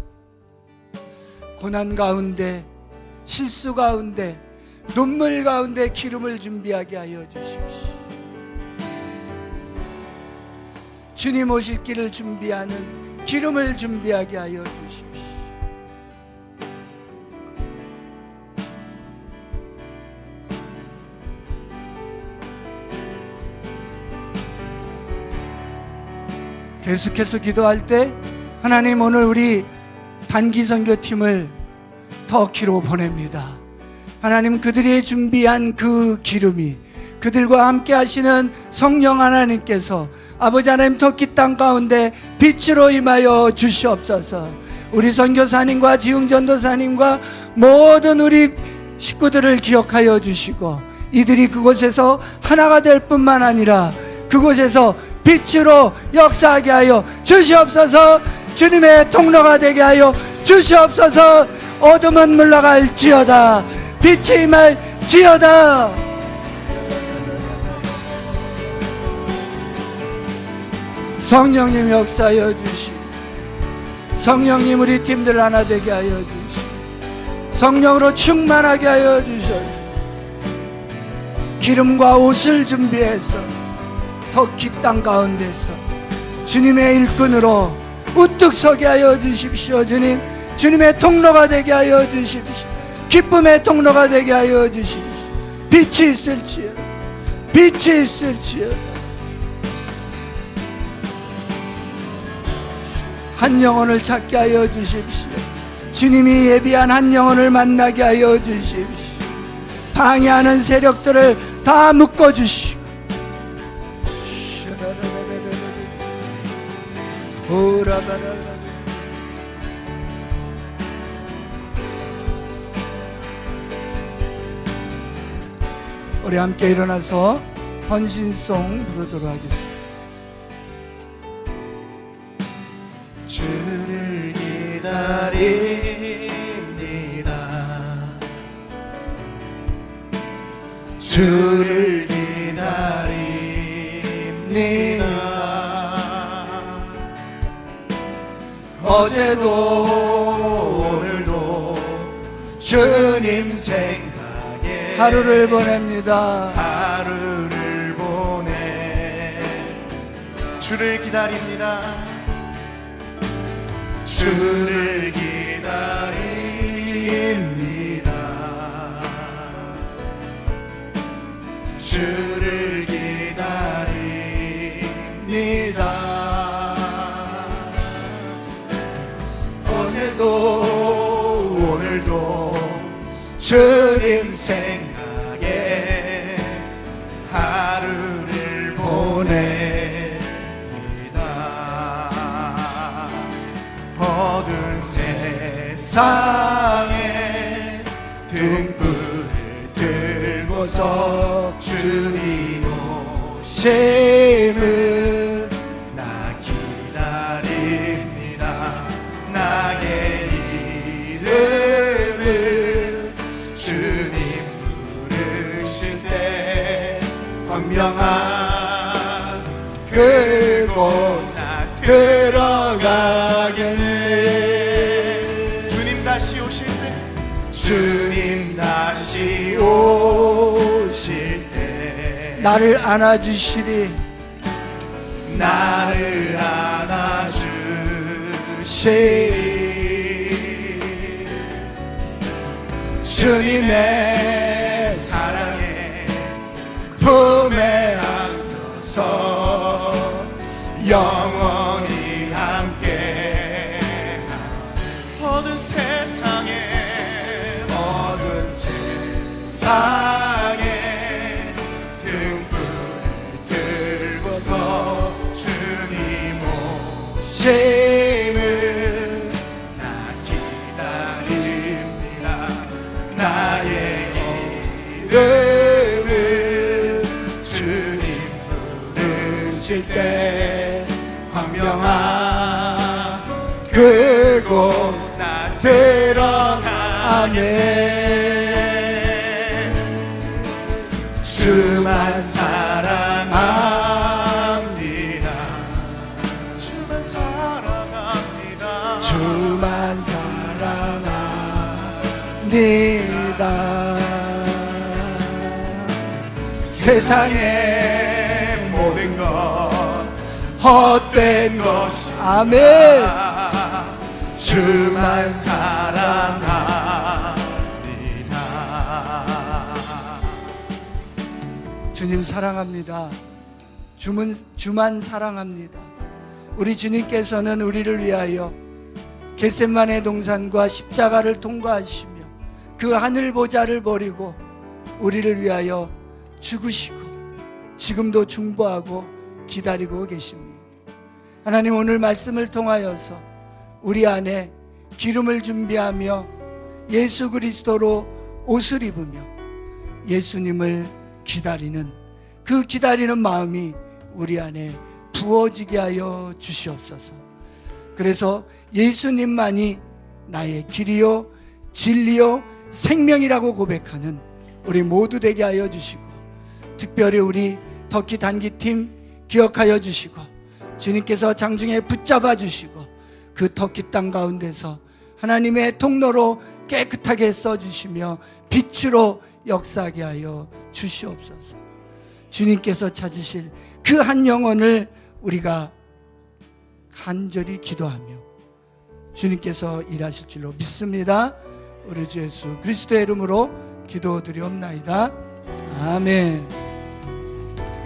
고난 가운데, 실수 가운데, 눈물 가운데 기름을 준비하게 하여 주십시오. 주님 오실 길을 준비하는 기름을 준비하게 하여 주십시오. 계속해서 기도할 때 하나님, 오늘 우리 단기 선교팀을 터키로 보냅니다. 하나님, 그들이 준비한 그 기름이, 그들과 함께 하시는 성령 하나님께서 아버지 하나님 터키 땅 가운데 빛으로 임하여 주시옵소서. 우리 선교사님과 지흥전도사님과 모든 우리 식구들을 기억하여 주시고 이들이 그곳에서 하나가 될 뿐만 아니라 그곳에서 빛으로 역사하게 하여 주시옵소서. 주님의 통로가 되게 하여 주시옵소서. 어둠은 물러갈지어다. 빛이 임할지어다. 성령님 역사하여 주시고 성령님 우리 팀들 하나 되게 하여 주시고 성령으로 충만하게 하여 주셔서 기름과 옷을 준비해서 터키 땅 가운데서 주님의 일꾼으로 우뚝 서게 하여 주십시오. 주님, 주님의 통로가 되게 하여 주십시오. 기쁨의 통로가 되게 하여 주십시오. 빛이 있을지어다. 빛이 있을지어다. 한 영혼을 찾게 하여 주십시오. 주님이 예비한 한 영혼을 만나게 하여 주십시오. 방해하는 세력들을 다 묶어주시고 우리 함께 일어나서 헌신송 부르도록 하겠습니다.
주를 기다립니다. 주를 기다립니다. 어제도 오늘도 주님 생각에
하루를 보냅니다.
하루를 보내 주를 기다립니다. 주를 기다립니다. 주를 기다립니다. 어제도 오늘도 주님 생각에 하루를 보냅니다. 어두운 세상에 등불을 들고서 주님 오심을 나 기다립니다. 나의 이름을 주님 부르실 때 광명한 그곳 들어가겠네. 주님 다시 오실 때 주님 다시 오실 때
나를 안아주시리.
나를 안아주시리. 주님의 사랑에 품에 안겨서 영원히 함께 어두운 세상에 등불을 들고서 주님 오심을 나 기다립니다. 나의 이름을 주님 부르실 때 광명한 그곳 들어가네. 주만 사랑합니다. 주만 사랑합니다. 주만 사랑합니다. 세상의 모든 것 헛된 것이
아멘.
주만 사랑합니다.
주님 사랑합니다. 주만 사랑합니다. 우리 주님께서는 우리를 위하여 겟세마네 동산과 십자가를 통과하시며 그 하늘 보좌를 버리고 우리를 위하여 죽으시고 지금도 중보하고 기다리고 계십니다. 하나님, 오늘 말씀을 통하여서 우리 안에 기름을 준비하며 예수 그리스도로 옷을 입으며 예수님을 기다리는 그 기다리는 마음이 우리 안에 부어지게 하여 주시옵소서. 그래서 예수님만이 나의 길이요 진리요 생명이라고 고백하는 우리 모두 되게 하여 주시고, 특별히 우리 터키 단기팀 기억하여 주시고, 주님께서 장중에 붙잡아 주시고 그 터키 땅 가운데서 하나님의 통로로 깨끗하게 써주시며 빛으로 역사하게 하여 주시옵소서. 주님께서 찾으실 그 한 영혼을 우리가 간절히 기도하며 주님께서 일하실 줄로 믿습니다. 우리 주 예수 그리스도의 이름으로 기도드리옵나이다. 아멘.